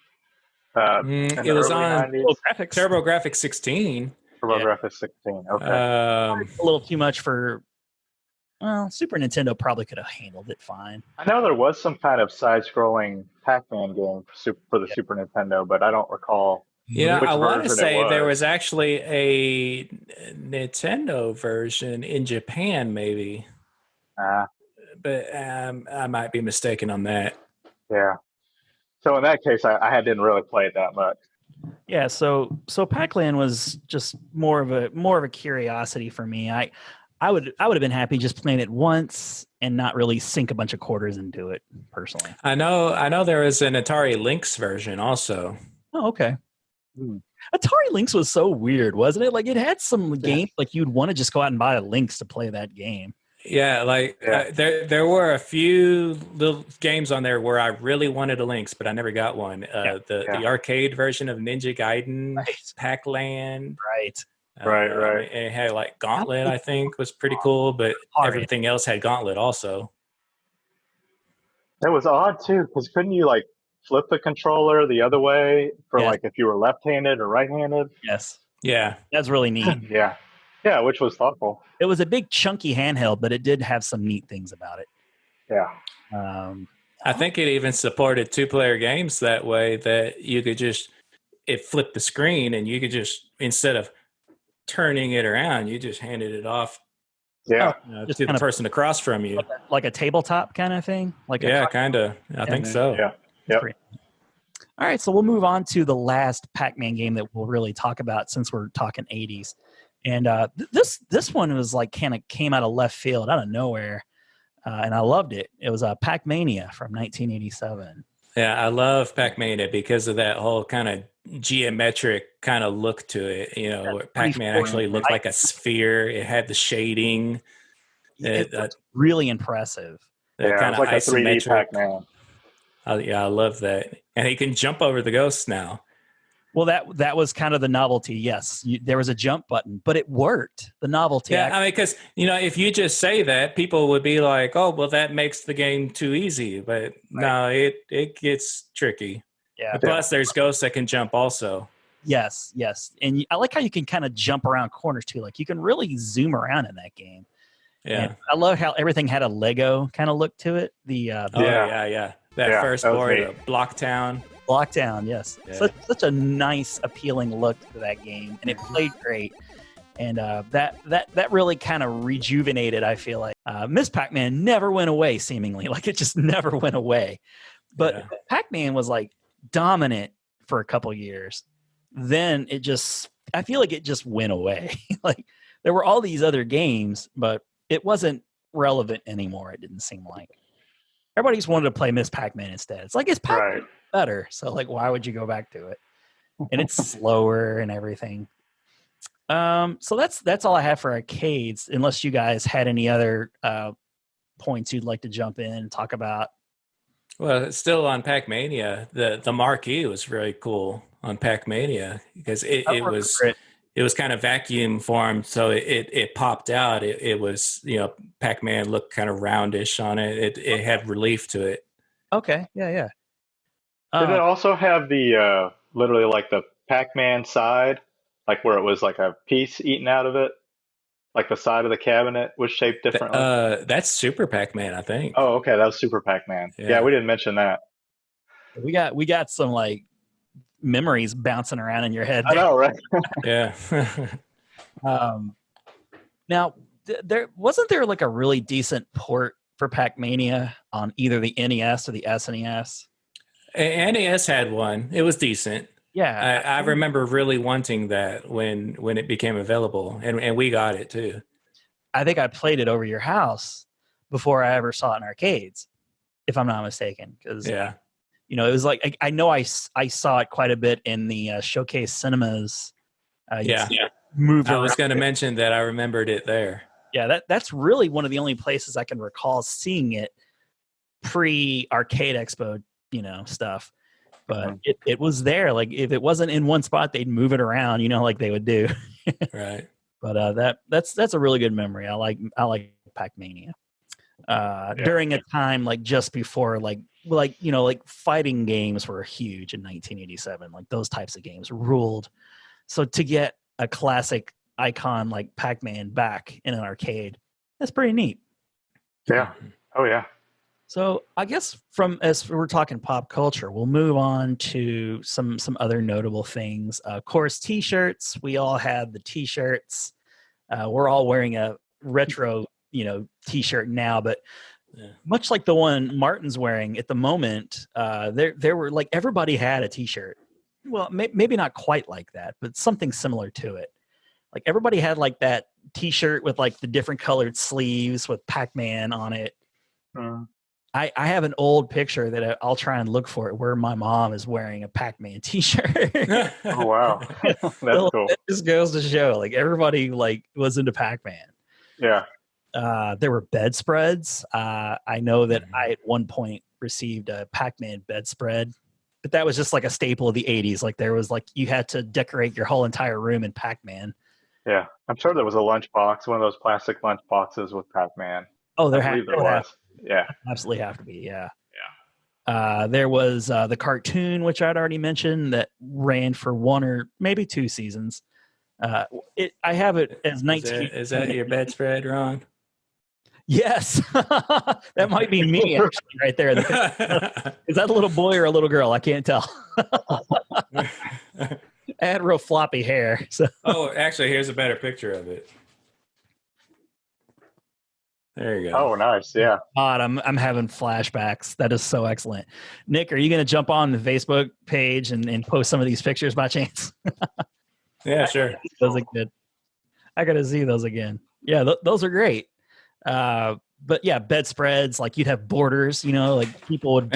It was on TurboGrafx 16. TurboGrafx 16. Okay. A little too much for Well, Super Nintendo probably could have handled it fine. I know there was some kind of side-scrolling Pac-Man game for the Super Nintendo, but I don't recall You know, which I want to version it say there was. was actually a Nintendo version in Japan, maybe, Ah, but I might be mistaken on that. yeah. So in that case, I didn't really play it that much. Yeah, so Pac-Man was just more of a curiosity for me. I would have been happy just playing it once and not really sink a bunch of quarters into it personally. I know there was an Atari Lynx version also. Oh, okay. Hmm. Atari Lynx was so weird, wasn't it? Like it had some games like you'd want to just go out and buy a Lynx to play that game. Yeah, like there were a few little games on there where I really wanted a Lynx, but I never got one. The arcade version of Ninja Gaiden, Right. Pac-Land, Right. Right. It had like Gauntlet, I think, was pretty cool, but everything else had Gauntlet also. It was odd too, because couldn't you like flip the controller the other way for like if you were left-handed or right-handed? Yes. Yeah. That's really neat. Yeah. Yeah, which was thoughtful. It was a big chunky handheld, but it did have some neat things about it. Yeah. I think it even supported 2-player games that way, that you could just flip the screen and you could just, instead of turning it around, you just handed it off Yeah. to the person across from you. Like a tabletop kind of thing? Kind of. I think so. Yeah. Yep. All right, so we'll move on to the last Pac-Man game that we'll really talk about since we're talking 80s. And this one was like kind of came out of left field, out of nowhere, and I loved it. It was Pac-Mania from 1987. Yeah, I love Pac-Mania because of that whole kind of geometric kind of look to it. You know, where Pac-Man actually looked like a sphere. It had the shading. It was really impressive. Yeah, kind it was like a 3D Pac-Man. I love that. And he can jump over the ghosts now. Well, that was kind of the novelty. Yes, there was a jump button, but it worked. The novelty. Yeah, I mean, because if you just say that, people would be like, "Oh, well, that makes the game too easy." But no, it gets tricky. Yeah. And plus, there's ghosts that can jump also. Yes, and I like how you can kind of jump around corners too. Like you can really zoom around in that game. Yeah, and I love how everything had a Lego kind of look to it. That first board, Blocktown. Blocktown, yes. Yeah. Such a nice, appealing look to that game, and it played great. And that really kind of rejuvenated, I feel like. Miss Pac-Man never went away, seemingly. Like, it just never went away. But Pac-Man was, like, dominant for a couple years. Then I feel like it just went away. Like, there were all these other games, but it wasn't relevant anymore, it didn't seem like. Everybody just wanted to play Miss Pac-Man instead. It's like, it's Pac-Man better. So, like, why would you go back to it? And it's slower and everything. So that's all I have for arcades, unless you guys had any other points you'd like to jump in and talk about. Well, still on Pac-Mania, the marquee was really cool on Pac-Mania because it was kind of vacuum formed, so it popped out. It was, Pac-Man looked kind of roundish on it. It had relief to it. Okay, yeah. Did it also have the literally like the Pac-Man side, like where it was like a piece eaten out of it, like the side of the cabinet was shaped differently? That's Super Pac-Man, I think. Oh, okay, that was Super Pac-Man. Yeah, we didn't mention that. We got some like memories bouncing around in your head there. I know, right? Yeah. Now, there wasn't like a really decent port for Pac-Mania on either the NES or the SNES? NES had one. It was decent. Yeah, I remember really wanting that when it became available, and we got it too. I think I played it over your house before I ever saw it in arcades, if I'm not mistaken. Because it was like I know I saw it quite a bit in the Showcase cinemas. Moved. I was going to mention that I remembered it there. Yeah, that's really one of the only places I can recall seeing it pre-Arcade Expo, stuff. But it was there. Like, if it wasn't in one spot, they'd move it around, like they would do. Right. But that's a really good memory. I like Pac-Mania. During a time like just before like fighting games were huge in 1987. Like, those types of games ruled. So to get a classic icon like Pac-Man back in an arcade, that's pretty neat. Yeah. Oh yeah. So I guess as we're talking pop culture, we'll move on to some other notable things. Of course, T-shirts. We all had the T-shirts. We're all wearing a retro, T-shirt now, but much like the one Martin's wearing at the moment, there were like everybody had a T-shirt. Well, maybe not quite like that, but something similar to it. Like everybody had like that T-shirt with like the different colored sleeves with Pac-Man on it. I have an old picture that I'll try and look for it where my mom is wearing a Pac-Man T-shirt. Oh wow, that's cool. It just goes to show, like everybody like was into Pac-Man. Yeah. There were bedspreads. I know that I at one point received a Pac-Man bedspread, but that was just like a staple of the 80s. Like there was like you had to decorate your whole entire room in Pac-Man. Yeah, I'm sure there was a lunchbox, one of those plastic lunch boxes with Pac-Man. Oh, there was. Yeah, absolutely have to be. Yeah. There was the cartoon, which I'd already mentioned, that ran for 1 or maybe 2 seasons. I have it as 19. Is that your bedspread, Ron? Yes, that might be me actually right there. Is that a little boy or a little girl? I can't tell. I had real floppy hair. So. Oh, actually, here's a better picture of it. There you go. Oh, nice. Yeah. God, I'm having flashbacks. That is so excellent. Nick, are you going to jump on the Facebook page and post some of these pictures by chance? Yeah, sure. Those are good. I got to see those again. Yeah, those are great. But yeah, bedspreads, like you'd have borders, like people would.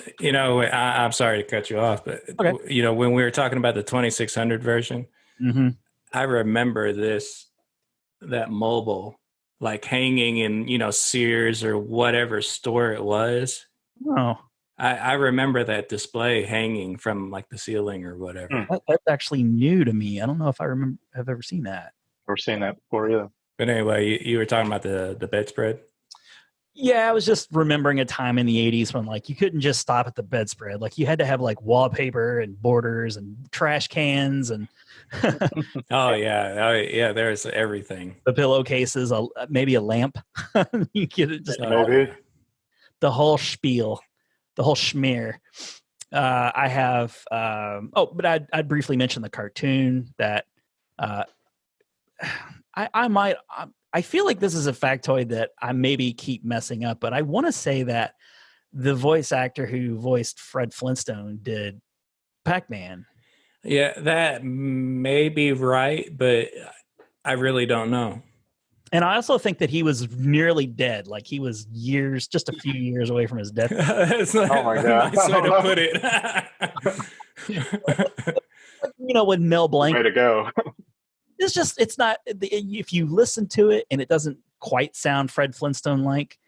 I'm sorry to cut you off, but okay. When we were talking about the 2600 version, I remember that mobile, like hanging in, Sears or whatever store it was. Oh, I remember that display hanging from like the ceiling or whatever. That's actually new to me. I don't know if have ever seen that. Never seen that before either. But anyway, you were talking about the bedspread? Yeah, I was just remembering a time in the 80s when like you couldn't just stop at the bedspread. Like you had to have like wallpaper and borders and trash cans and Oh yeah, there's everything. The pillowcases, maybe a lamp. You get it just the whole spiel, the whole schmear. I have but I'd briefly mention the cartoon that I feel like this is a factoid that I maybe keep messing up, but I want to say that the voice actor who voiced Fred Flintstone did Pac-Man. Yeah, that may be right, but I really don't know. And I also think that he was nearly dead. Like he was just a few years away from his death. That's not oh my God. A nice way to put it. When Mel Blanc. Way to go. It's not, if you listen to it and it doesn't quite sound Fred Flintstone like,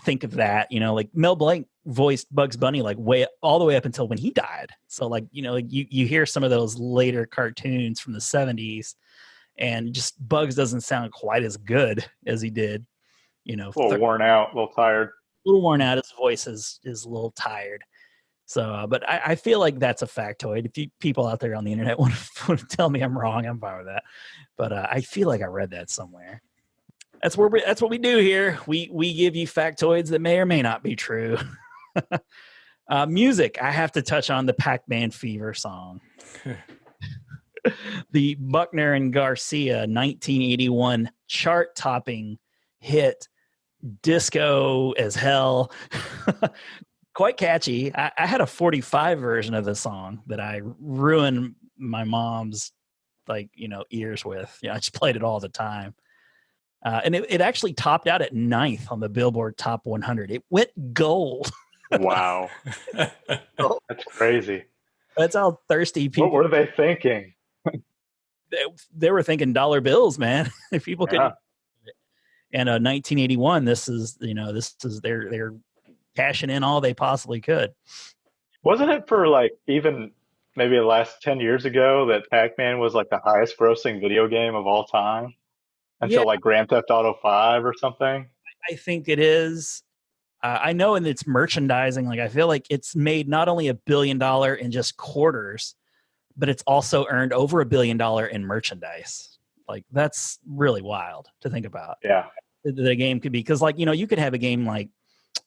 think of that, like Mel Blanc voiced Bugs Bunny like all the way up until when he died. So like, you hear some of those later cartoons from the 70s and just Bugs doesn't sound quite as good as he did, a little worn out, a little tired. A little worn out. His voice is a little tired. So, but I feel like that's a factoid. If people out there on the internet want to tell me I'm wrong, I'm fine with that. But I feel like I read that somewhere. That's what we do here. We give you factoids that may or may not be true. Music. I have to touch on the Pac-Man Fever song. The Buckner and Garcia 1981 chart-topping hit, disco as hell. Quite catchy. I had a 45 version of the song that I ruined my mom's ears with. I just played it all the time. And it actually topped out at 9th on the Billboard Top 100. It went gold. Wow. That's crazy. That's how thirsty people. What were they thinking? They were thinking dollar bills, man. If people could. And 1981, this is they're cashing in all they possibly could. Wasn't it for like even maybe the last 10 years ago that Pac-Man was like the highest grossing video game of all time until like Grand Theft Auto 5 or something? I think it is. I know in its merchandising, like I feel like it's made not only $1 billion in just quarters, but it's also earned over $1 billion in merchandise. Like that's really wild to think about. Yeah. the game could be, because like, you know, you could have a game like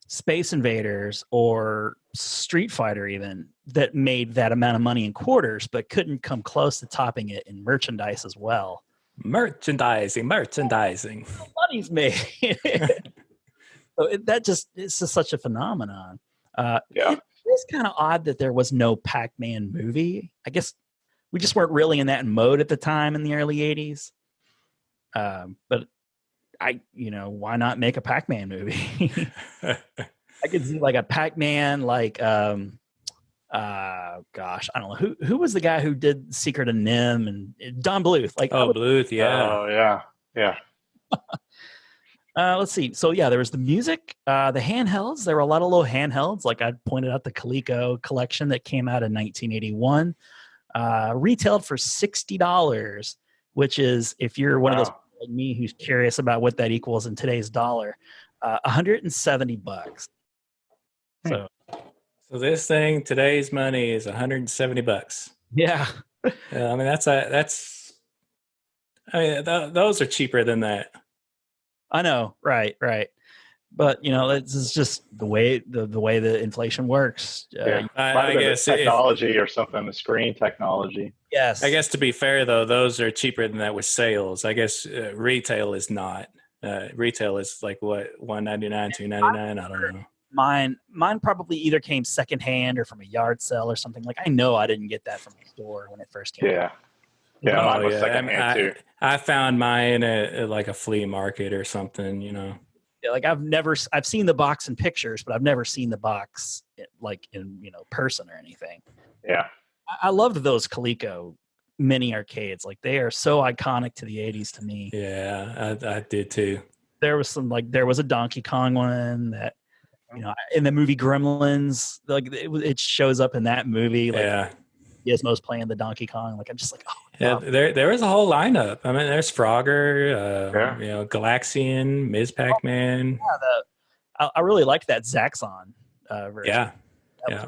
Space Invaders or Street Fighter even that made that amount of money in quarters, but couldn't come close to topping it in merchandise as well. Merchandising. Money's made. So it's just such a phenomenon. It is kind of odd that there was no Pac-Man movie. I guess we just weren't really in that mode at the time in the early 80s. But why not make a Pac-Man movie? I could see like a Pac-Man, like, gosh, I don't know. Who was the guy who did Secret of Nim and Don Bluth? Like, Bluth, yeah. Oh, yeah. Let's see. So yeah, there was the music, the handhelds. There were a lot of little handhelds. Like I pointed out, the Coleco collection that came out in 1981, retailed for $60, which is, if you're one of those people like me who's curious about what that equals in today's dollar, $170. So this thing, today's money, is $170. Yeah. I mean, those are cheaper than that. I know, right. But you know, this is just the way the inflation works. I guess technology or something, the screen technology. Yes. I guess to be fair though, those are cheaper than that with sales. I guess retail is not. Retail is like what, $199, $299. I don't know. Mine probably either came secondhand or from a yard sale or something. Like I know I didn't get that from a store when it first came out. Yeah, mine was secondhand too. I found mine at like a flea market or something, you know. Yeah, like I've seen the box in pictures, but I've never seen the box like in, you know, person or anything. Yeah. I loved those Coleco mini arcades. Like they are so iconic to the 80s to me. Yeah, I did too. There was a Donkey Kong one that, you know, in the movie Gremlins, like it shows up in that movie. Like, yeah. Gizmo's playing the Donkey Kong. Like I'm just like, oh. Yeah, wow. there was a whole lineup. I mean, there's Frogger, you know, Galaxian, Ms. Pac-Man. Yeah, I really liked that Zaxxon version. Yeah.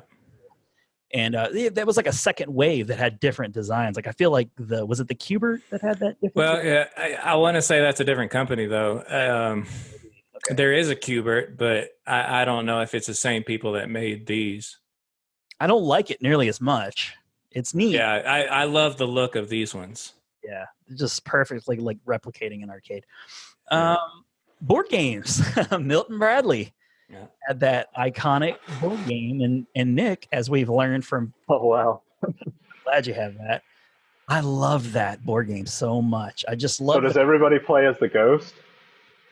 And that was like a second wave that had different designs. Like I feel like was it the Cubert that had that different? Well, yeah, I want to say that's a different company though. Okay. There is a Cubert, but I don't know if it's the same people that made these. I don't like it nearly as much. It's neat. Yeah, I love the look of these ones. Yeah, just perfectly like replicating an arcade. Board games. Milton Bradley had that iconic board game, and Nick, as we've learned from. Oh wow! Glad you have that. I love that board game so much. I just love. So does everybody play as the ghost?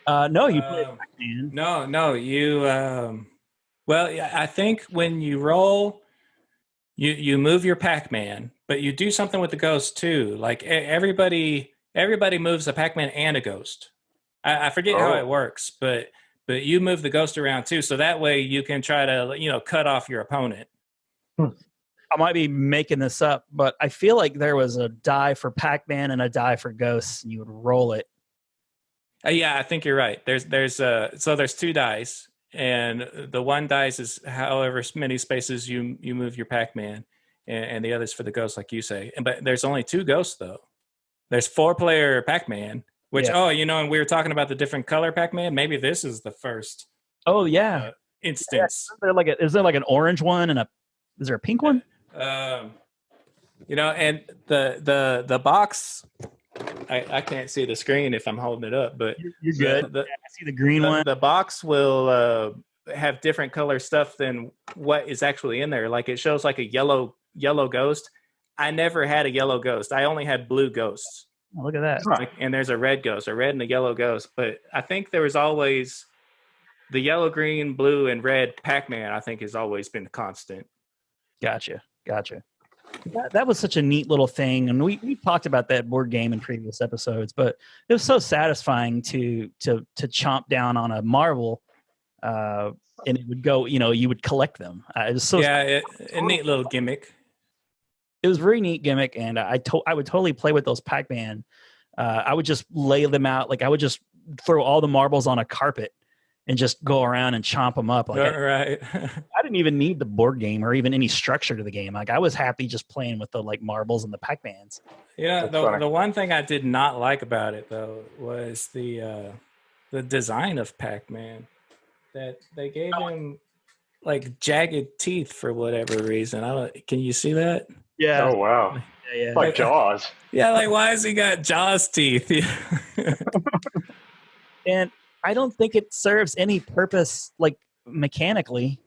No, you play Pac-Man. No, you. Well, I think when you roll. You move your Pac-Man, but you do something with the ghost too. Like everybody moves a Pac-Man and a ghost. I forget how it works, but you move the ghost around too, so that way you can try to, you know, cut off your opponent. I might be making this up, but I feel like there was a die for Pac-Man and a die for ghosts, and you would roll it. Yeah, I think you're right. There's two dice. And the one dice is however many spaces you move your Pac-Man, and the other's for the ghost, like you say. But there's only two ghosts, though. There's 4-player Pac-Man, which, you know, and we were talking about the different color Pac-Man. Maybe this is the first. Oh, yeah. Instance. Yeah, is there like an orange one and is there a pink one? You know, and the box... I can't see the screen if I'm holding it up, but you're good. I see the green one. The box will have different color stuff than what is actually in there. Like it shows like a yellow ghost. I never had a yellow ghost. I only had blue ghosts. Oh, look at that. Like, and there's a red ghost, a red and a yellow ghost. But I think there was always the yellow, green, blue, and red Pac-Man. I think has always been constant. Gotcha. That was such a neat little thing, and we talked about that board game in previous episodes. But it was so satisfying to chomp down on a marble, and it would go. You know, you would collect them. It was so a neat little gimmick. It was a very neat gimmick, and I would totally play with those Pac-Man. I would just lay them out, like I would just throw all the marbles on a carpet and just go around and chomp them up. Like right. I didn't even need the board game or even any structure to the game. Like I was happy just playing with the like marbles and the Pac-Mans. Yeah, the one thing I did not like about it though was the the design of Pac-Man, that they gave him like jagged teeth for whatever reason. Can you see that? Yeah. Oh wow. Yeah. Like Jaws. Yeah, like why has he got Jaws teeth? And I don't think it serves any purpose, like mechanically,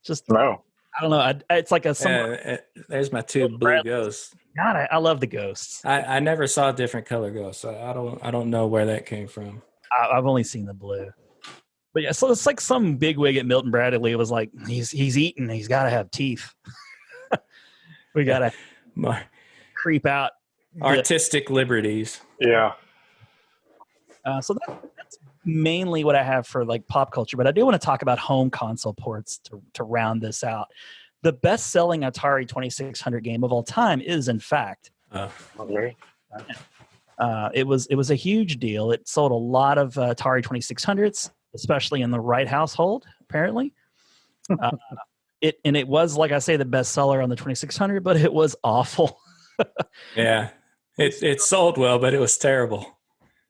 just, No. I don't know. It's like There's my two blue ghosts. God, I love the ghosts. I never saw different color ghosts. I don't know where that came from. I've only seen the blue. But yeah, so it's like some bigwig at Milton Bradley was like, he's eating, he's got to have teeth. We got to creep out. Artistic liberties. Yeah. So that's mainly what I have for like pop culture. But I do want to talk about home console ports to round this out. The best-selling Atari 2600 game of all time is, in fact, it was a huge deal. It sold a lot of Atari 2600s, especially in the right household, apparently. It was, like I say, the bestseller on the 2600, but it was awful. Yeah, it sold well, but it was terrible.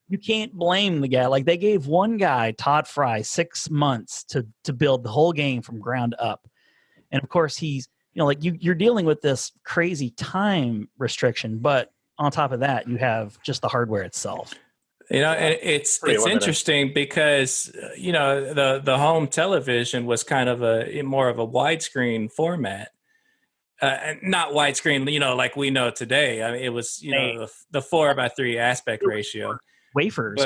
You can't blame the guy. Like, they gave one guy, Todd Fry, 6 months to build the whole game from ground up. And of course, he's, like you're dealing with this crazy time restriction, but on top of that, you have just the hardware itself. And it's interesting because the home television was kind of more of a widescreen format, not widescreen, like we know today. I mean, it was the 4:3 aspect ratio. Wafers,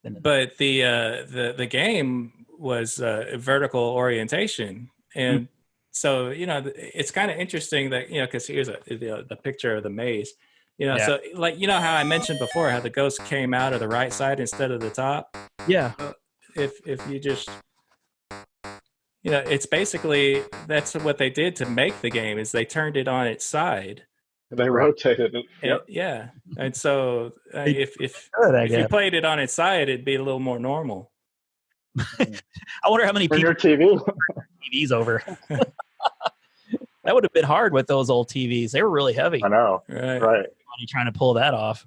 but the game was vertical orientation, and so it's kind of interesting that because here's the picture of the maze. So like how I mentioned before, how the ghost came out of the right side instead of the top. Yeah. If you just it's basically that's what they did to make the game is they turned it on its side. They rotated it. Yep. Yeah, and so if you played it on its side, it'd be a little more normal. I wonder how many people your TV TVs over. That would have been hard with those old TVs. They were really heavy. I know. Right. Trying to pull that off.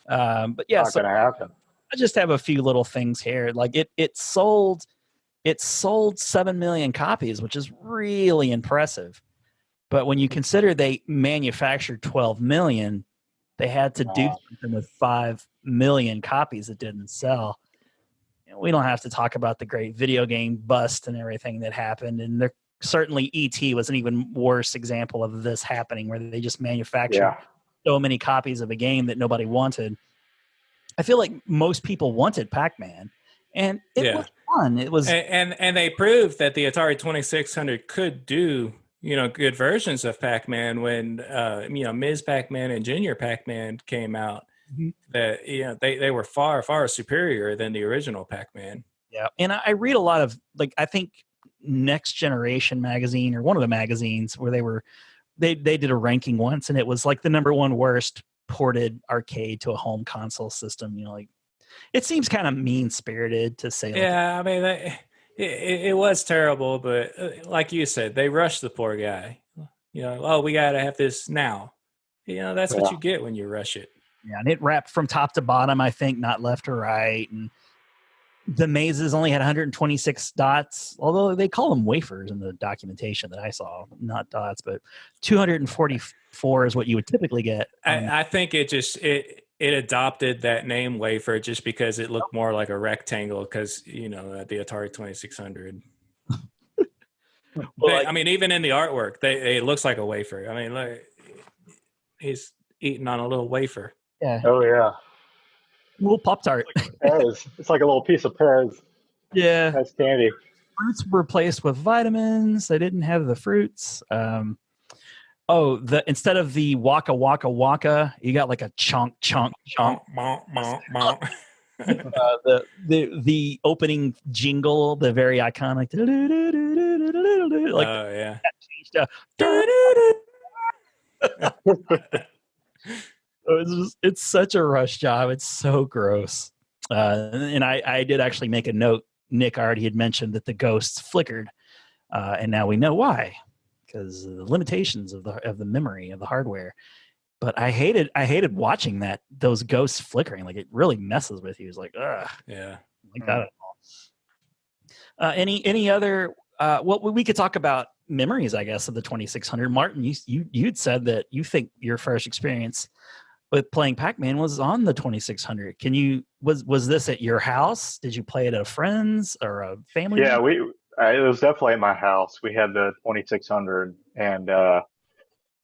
But yeah, not gonna happen. I just have a few little things here. Like it sold 7 million copies, which is really impressive. But when you consider they manufactured 12 million, they had to do something with 5 million copies that didn't sell. We don't have to talk about the great video game bust and everything that happened. And there certainly E.T. was an even worse example of this happening, where they just manufactured so many copies of a game that nobody wanted. I feel like most people wanted Pac-Man, and it was fun. It was, and they proved that the Atari 2600 could do good versions of Pac-Man when Ms. Pac-Man and Junior Pac-Man came out. Mm-hmm. That they were far superior than the original Pac-Man. Yeah, and I read a lot of I think Next Generation magazine, or one of the magazines, where they did a ranking once, and it was like the #1 worst ported arcade to a home console system. It seems kind of mean spirited to say. Yeah, I mean it was terrible, but like you said, they rushed the poor guy. We got to have this now. That's what you get when you rush it. Yeah, and it wrapped from top to bottom, I think, not left or right. And the mazes only had 126 dots, although they call them wafers in the documentation that I saw, not dots, but 244 is what you would typically get. I think it adopted that name wafer just because it looked more like a rectangle because, the Atari 2600. I mean, even in the artwork, it looks like a wafer. I mean, he's eating on a little wafer. Yeah. Oh, yeah. Little Pop-Tart. It's like a little piece of Pez. Yeah. That's candy. Fruits were replaced with vitamins. They didn't have the fruits. Instead of the waka waka waka, you got like a chonk. The opening jingle, the very iconic. It's such a rush job. It's so gross. And I did actually make a note. Nick already had mentioned that the ghosts flickered, and now we know why, because the limitations of the memory of the hardware. But I hated watching those ghosts flickering. Like, it really messes with you. It's like, ugh. Yeah. Like that at all. Any other? Well, we could talk about memories, I guess, of the 2600. Martin, you'd said that you think your first experience with playing Pac-Man was on the 2600. Was this at your house? Did you play it at a friend's or a family? Yeah, it was definitely at my house. We had the 2600, and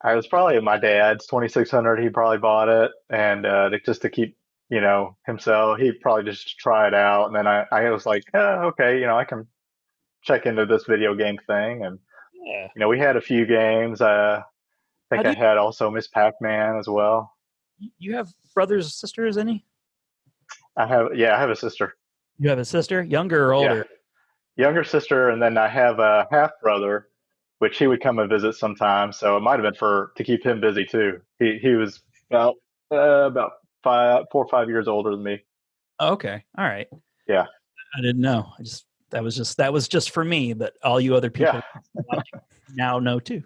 I was probably at my dad's 2600. He probably bought it, and just to keep, himself, he probably just try it out. And then I was like, okay, I can check into this video game thing. And, we had a few games. I think I had also Miss Pac-Man as well. You have brothers or sisters, any? I have a sister. You have a sister, younger or older? Yeah. Younger sister, and then I have a half brother, which he would come and visit sometimes. So it might have been to keep him busy too. He was about 4 or 5 years older than me. Okay, all right. Yeah, I didn't know. That was just for me, but all you other people now know too.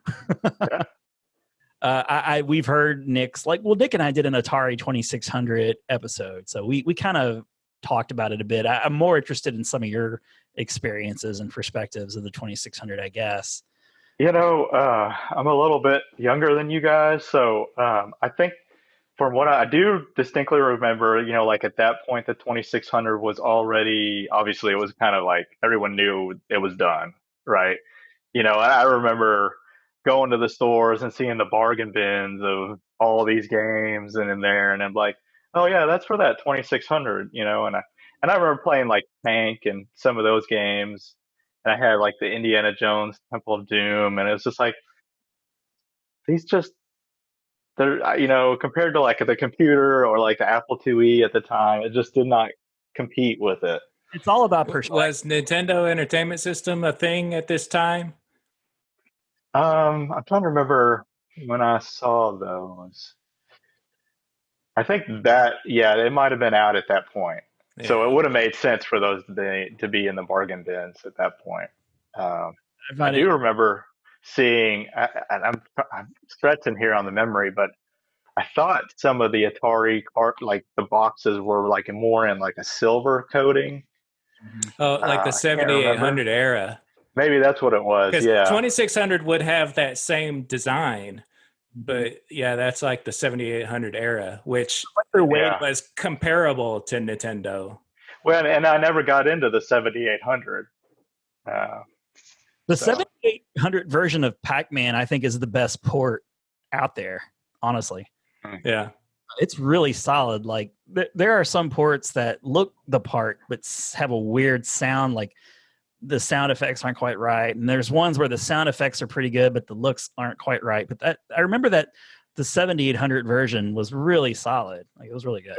We've heard Nick's Nick and I did an Atari 2600 episode, so we kind of talked about it a bit. I'm more interested in some of your experiences and perspectives of the 2600, I guess. I'm a little bit younger than you guys, so I think from what I do distinctly remember, at that point, the 2600 was already, obviously, it was kind of like everyone knew it was done, right? I remember going to the stores and seeing the bargain bins of all these games and in there, and I'm like, oh yeah, that's for that 2600, and I remember playing like Tank and some of those games, and I had like the Indiana Jones Temple of Doom, and it was just like they're compared to like the computer or like the Apple IIe at the time, it just did not compete with it. It's all about perspective. Was Nintendo Entertainment System a thing at this time? I'm trying to remember when I saw those. I think that, it might have been out at that point. Yeah. So it would have made sense for those to be in the bargain bins at that point. I do remember seeing, and I'm stretching here on the memory, but I thought some of the Atari like the boxes were like more in like a silver coating. Oh, like the 7800 era. Maybe that's what it was. Yeah, 2600 would have that same design, but that's like the 7800 era, which was comparable to Nintendo. Well, and I never got into the 7800. The 7800 version of Pac-Man, I think, is the best port out there, honestly. Yeah. It's really solid. Like, there are some ports that look the part, but have a weird sound, like the sound effects aren't quite right. And there's ones where the sound effects are pretty good, but the looks aren't quite right. But I remember that the 7800 version was really solid. Like, it was really good.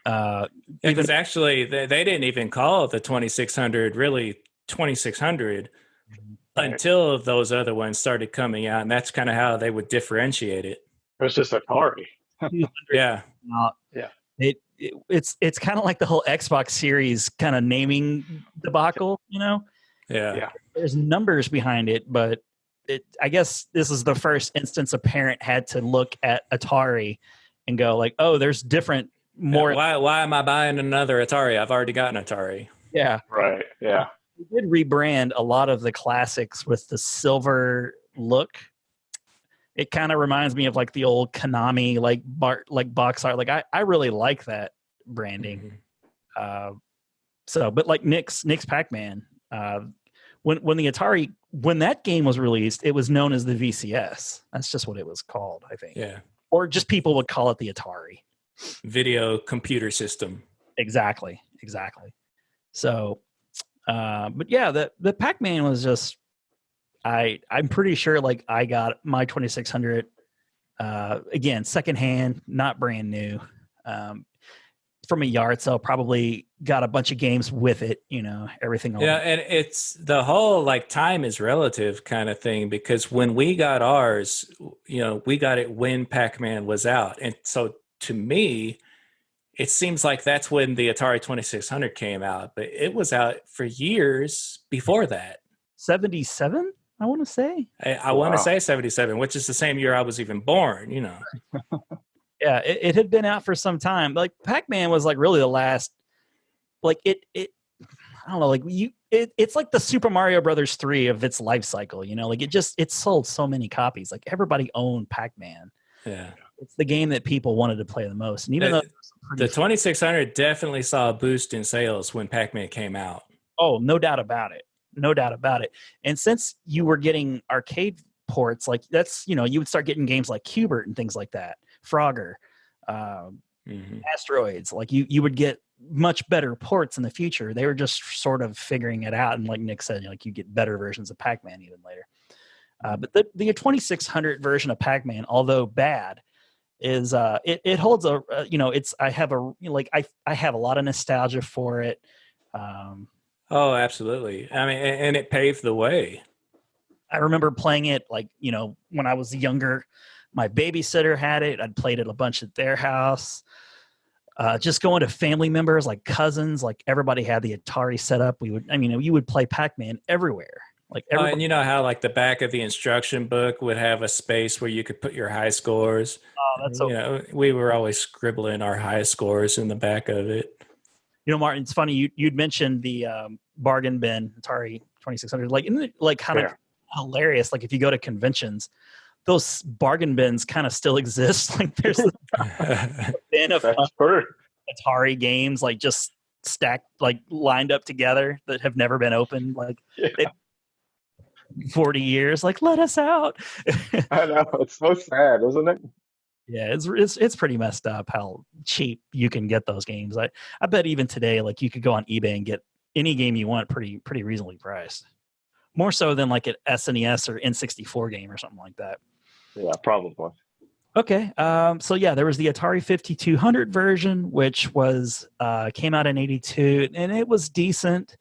Yeah. Because actually, they didn't even call it the 2600 really 2600 until those other ones started coming out, and that's kind of how they would differentiate it. It was just Atari. Yeah. It's kind of like the whole Xbox series kind of naming debacle, Yeah. There's numbers behind it, but I guess this is the first instance a parent had to look at Atari and go like, oh, there's different more. Why am I buying another Atari? I've already got an Atari. Yeah. Right. Yeah. We did rebrand a lot of the classics with the silver look. It kind of reminds me of like the old Konami, like box art. Like I really like that branding. Mm-hmm. But like Nick's Pac-Man, when the Atari, when that game was released, it was known as the VCS. That's just what it was called, I think. Yeah. Or just people would call it the Atari. Video computer system. Exactly. So, but yeah, the Pac-Man was just, I'm pretty sure like I got my 2600, again, secondhand, not brand new, from a yard sale, probably got a bunch of games with it, everything. Yeah. And it's the whole like time is relative kind of thing, because when we got ours, we got it when Pac-Man was out. And so to me, it seems like that's when the Atari 2600 came out, but it was out for years before that. 77? I want to say. I want to say 77, which is the same year I was even born, you know. Yeah, it had been out for some time. Like Pac-Man was like really the last, like it I don't know, like it's like the Super Mario Brothers 3 of its life cycle, you know, like it sold so many copies. Like everybody owned Pac-Man. Yeah. It's the game that people wanted to play the most. And even though the 2600 definitely saw a boost in sales when Pac-Man came out. Oh, no doubt about it. No doubt about it. And since you were getting arcade ports, like that's, you know, you would start getting games like Cubert and things like that. Frogger, Asteroids. Like you would get much better ports in the future. They were just sort of figuring it out. And like Nick said, like you get better versions of Pac-Man even later. But the 2600 version of Pac-Man, although bad, is it holds a you know, it's I have a lot of nostalgia for it. Oh, absolutely. I mean, and it paved the way. I remember playing it like, you know, when I was younger. My babysitter had it. I'd played it a bunch at their house. Just going to family members, like cousins, like everybody had the Atari set up. You would play Pac-Man everywhere. Like and you know how like the back of the instruction book would have a space where you could put your high scores. Oh, that's so. You know, we were always scribbling our high scores in the back of it. You know, Martin, it's funny you'd mentioned the bargain bin Atari 2600. Like, isn't it like kind of hilarious? Like if you go to conventions, those bargain bins kind of still exist. Like there's a bin of Atari games, like just stacked, like lined up together that have never been opened. Like 40 years. Like let us out. I know, it's so sad, isn't it? Yeah, it's pretty messed up how cheap you can get those games. I bet even today, like you could go on eBay and get any game you want pretty reasonably priced. More so than like an SNES or N64 game or something like that. Yeah, probably. Okay, so yeah, there was the Atari 5200 version, which was came out in '82, and it was decent.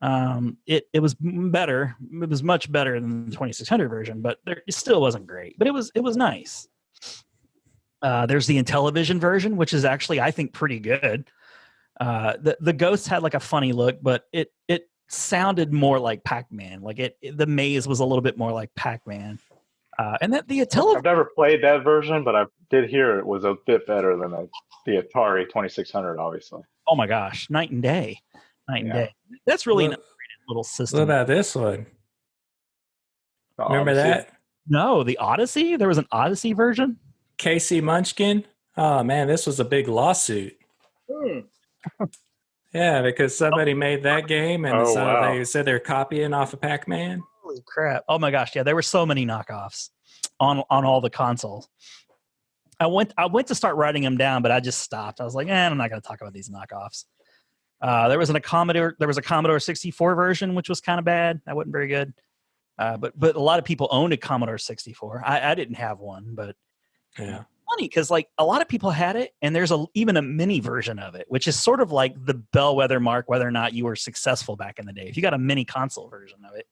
It was better. It was much better than the 2600 version, but it still wasn't great. But it was nice. There's the Intellivision version, which is actually, I think, pretty good. The Ghost had like a funny look, but it sounded more like Pac-Man. Like the maze was a little bit more like Pac-Man. And that the Intellivision. I've never played that version, but I did hear it was a bit better than the Atari 2600, obviously. Oh my gosh, night and day. That's really an upgraded little system. What about this one? Remember that? No, the Odyssey? There was an Odyssey version? Casey Munchkin? Oh man, this was a big lawsuit. Yeah, because somebody made that game and they said they're copying off of Pac-Man. Holy crap. Oh my gosh, yeah, there were so many knockoffs on all the consoles. I went to start writing them down, but I just stopped. I was like, I'm not going to talk about these knockoffs. There was a Commodore 64 version, which was kind of bad. That wasn't very good. But a lot of people owned a Commodore 64. I didn't have one, but yeah. Funny because like a lot of people had it, and there's even a mini version of it, which is sort of like the bellwether mark whether or not you were successful back in the day. If you got a mini console version of it,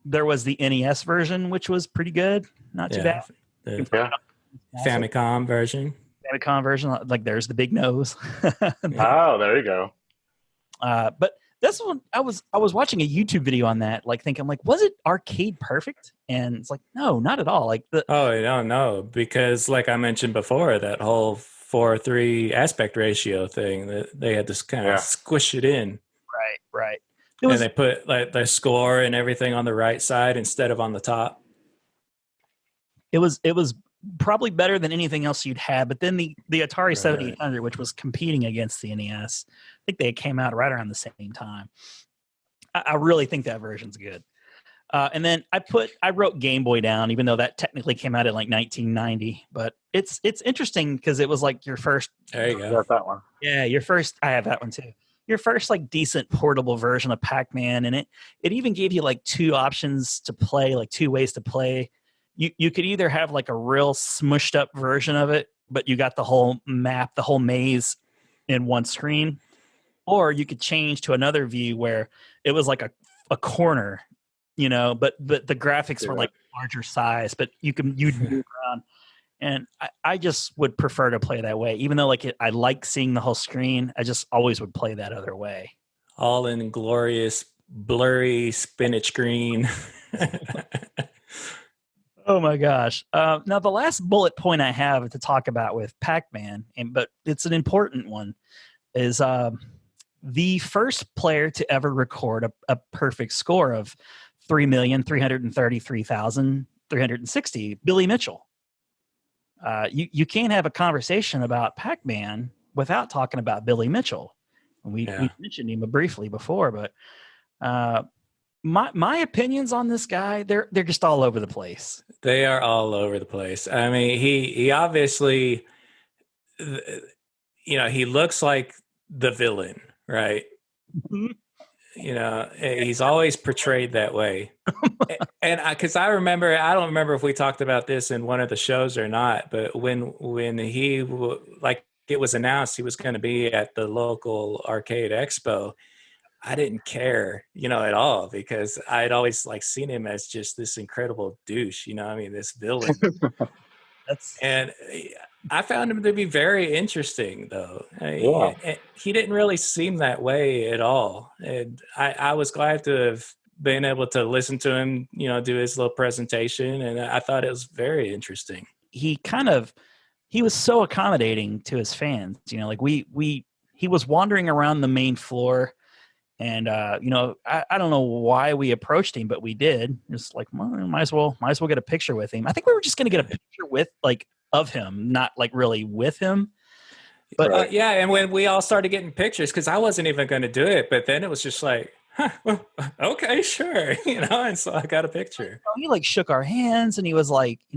there was the NES version, which was pretty good, not too bad. The Famicom version. Like there's the big nose. Oh, there you go. But this one, I was watching a YouTube video on that, like thinking, like, was it arcade perfect? And it's like, no, not at all. Like no, because like I mentioned before, that whole 4:3 aspect ratio thing, that they had to kind of squish it in. Right. And they put like the score and everything on the right side instead of on the top. It was probably better than anything else you'd had. But then the Atari 7800, which was competing against the NES, I think they came out right around the same time. I really think that version's good. And then I wrote Game Boy down, even though that technically came out in like 1990. But it's interesting because it was like your first. There you go. I got that one. Yeah, your first. I have that one too. Your first like decent portable version of Pac-Man, and it even gave you like two options to play, like two ways to play. You could either have like a real smushed up version of it, but you got the whole map, the whole maze in one screen, or you could change to another view where it was like a corner, but the graphics were like larger size, but you'd move around. And I just would prefer to play that way, even though like I like seeing the whole screen. I just always would play that other way. All in glorious blurry spinach green. Oh my gosh. Now the last bullet point I have to talk about with Pac-Man, but it's an important one, is the first player to ever record a perfect score of 3,333,360, Billy Mitchell. You can't have a conversation about Pac-Man without talking about Billy Mitchell. We mentioned him briefly before, but my opinions on this guy, they're just all over the place. They are all over the place. I mean, he obviously, he looks like the villain, right? He's always portrayed that way. And because I don't remember if we talked about this in one of the shows or not, but when he it was announced he was going to be at the local arcade expo, I didn't care, at all, because I'd always seen him as just this incredible douche, this villain. And I found him to be very interesting, though. He didn't really seem that way at all. And I was glad to have been able to listen to him, do his little presentation. And I thought it was very interesting. He was so accommodating to his fans, he was wandering around the main floor. And, I don't know why we approached him, but we did. Just might as well get a picture with him. I think we were just going to get a picture of him, not really with him. But and when we all started getting pictures, because I wasn't even going to do it, but then it was just okay, sure, and so I got a picture. He shook our hands and he was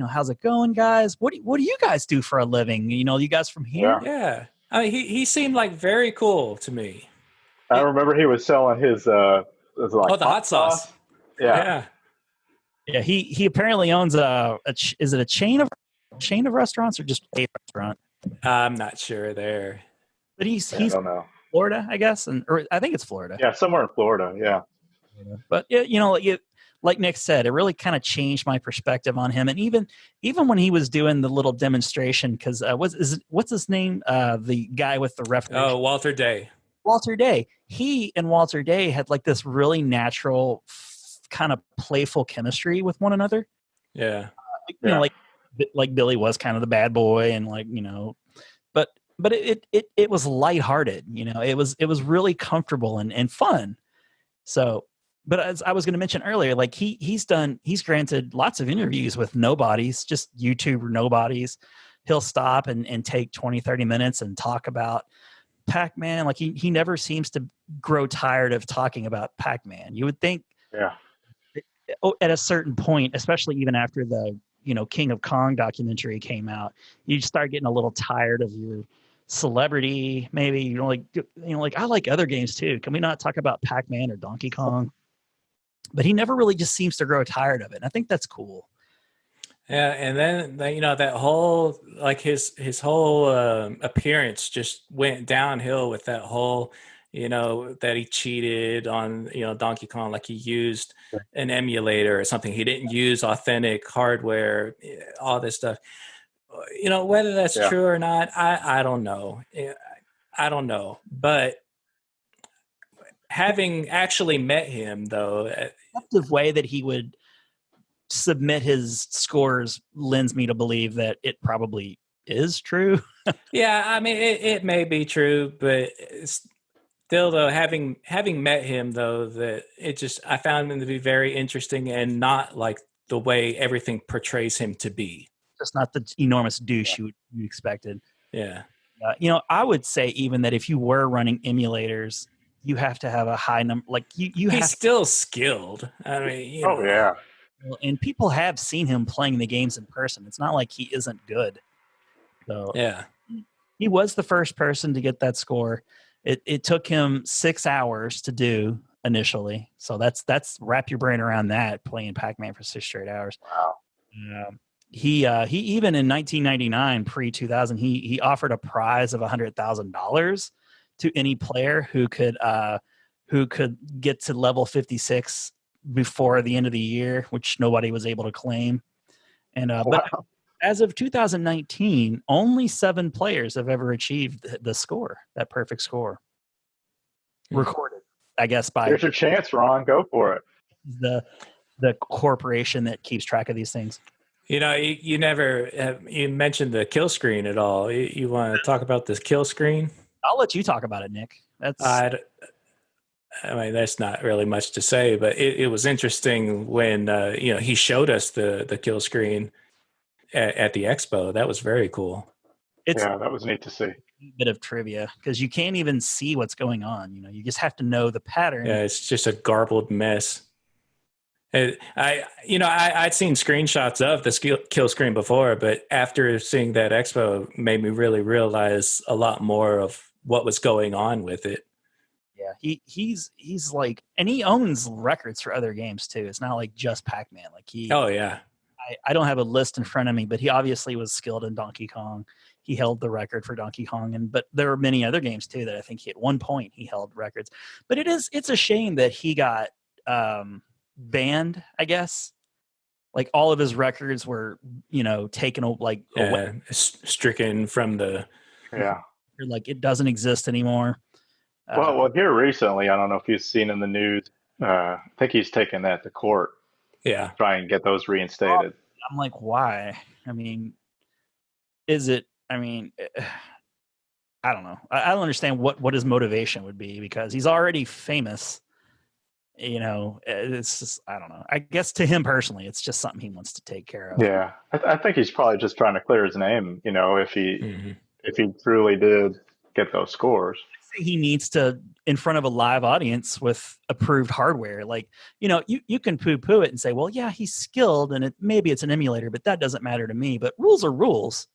how's it going, guys? What do you guys do for a living? You guys from here? Yeah. I mean, he seemed very cool to me. I remember he was selling his the hot sauce. Yeah. He apparently owns is it a chain of restaurants or just a restaurant? I'm not sure there. But he's I don't know. Florida, I guess, or I think it's Florida. Yeah, somewhere in Florida. Yeah. But like Nick said, it really kind of changed my perspective on him. And even when he was doing the little demonstration, because what's his name? The guy with the referee. Oh, Walter Day. Walter Day. He and Walter Day had this really natural, kind of playful chemistry with one another. Yeah. Like Billy was kind of the bad boy, and but it was lighthearted. It was really comfortable and fun. So, but as I was going to mention earlier, he's granted lots of interviews with nobodies, just YouTuber nobodies. He'll stop and take 20, 30 minutes and talk about Pac-Man. He never seems to grow tired of talking about Pac-Man. You would think at a certain point, especially even after the King of Kong documentary came out, you start getting a little tired of your celebrity. Maybe I like other games too. Can we not talk about Pac-Man or Donkey Kong? But he never really just seems to grow tired of it. And I think that's cool. Yeah, and then that whole his whole appearance just went downhill with that whole that he cheated on Donkey Kong, he used an emulator or something. He didn't use authentic hardware, all this stuff. Whether that's true or not, I don't know. I don't know, but having actually met him, though, the way that he would submit his scores lends me to believe that it probably is true. Yeah, I mean, it may be true, but still, though, having met him, though, I found him to be very interesting and not like the way everything portrays him to be. Just not the enormous douche you expected. Yeah. I would say even that if you were running emulators, you have to have a high number. He's still skilled. I mean, yeah. And people have seen him playing the games in person. It's not like he isn't good. So yeah, he was the first person to get that score. It took him 6 hours to do initially. So that's wrap your brain around that, playing Pac-Man for 6 straight hours. Wow. He even in 1999, pre-2000, he offered a prize of $100,000 to any player who could get to level 56 before the end of the year, which nobody was able to claim. And but as of 2019, only 7 players have ever achieved the score, that perfect score, recorded. I guess by here's your chance, Ron. Go for it. The corporation that keeps track of these things. You never you mentioned the kill screen at all. You want to talk about this kill screen? I'll let you talk about it, Nick. I mean, that's not really much to say, but it was interesting when he showed us the kill screen at the expo. That was very cool. That was neat to see. A bit of trivia because you can't even see what's going on. You just have to know the pattern. Yeah, it's just a garbled mess. I'd seen screenshots of the kill screen before, but after seeing that expo, made me really realize a lot more of what was going on with it. Yeah, he's like, and he owns records for other games too. It's not like just Pac-Man. Like Oh yeah. I don't have a list in front of me, but he obviously was skilled in Donkey Kong. He held the record for Donkey Kong, but there are many other games too that I think at one point he held records. But it's a shame that he got banned, I guess. Like all of his records were, taken away, stricken from the. Yeah. Like it doesn't exist anymore. Well, here recently, I don't know if you've seen in the news. I think he's taken that to court. Yeah. Try and get those reinstated. I'm like, why? I mean, is it? I mean, I don't know. I don't understand what his motivation would be because he's already famous. It's just, I don't know. I guess to him personally, it's just something he wants to take care of. Yeah, I think he's probably just trying to clear his name. If he truly did get those scores. He needs to, in front of a live audience with approved hardware. Like, you can poo-poo it and say, well, yeah, he's skilled and maybe it's an emulator, but that doesn't matter to me. But rules are rules.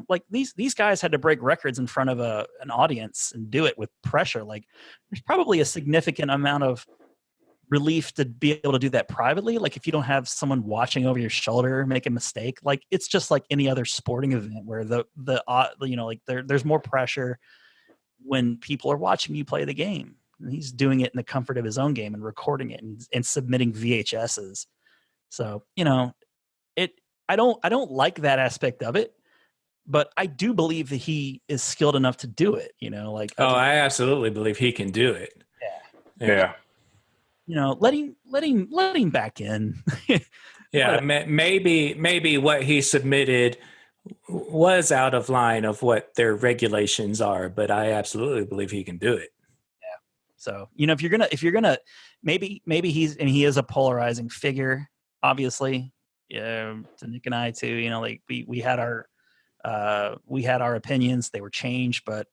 Like these guys had to break records in front of an audience and do it with pressure. Like there's probably a significant amount of relief to be able to do that privately. Like if you don't have someone watching over your shoulder, make a mistake, like it's just like any other sporting event where there's more pressure when people are watching you play the game. And he's doing it in the comfort of his own game and recording it and submitting VHSs. So, I don't like that aspect of it. But I do believe that he is skilled enough to do it, I absolutely believe he can do it. Yeah. Let him back in. Yeah, maybe what he submitted was out of line of what their regulations are, but I absolutely believe he can do it. Yeah. So, if you're gonna maybe he is a polarizing figure, obviously. Yeah, to Nick and I too, we had our opinions, they were changed, but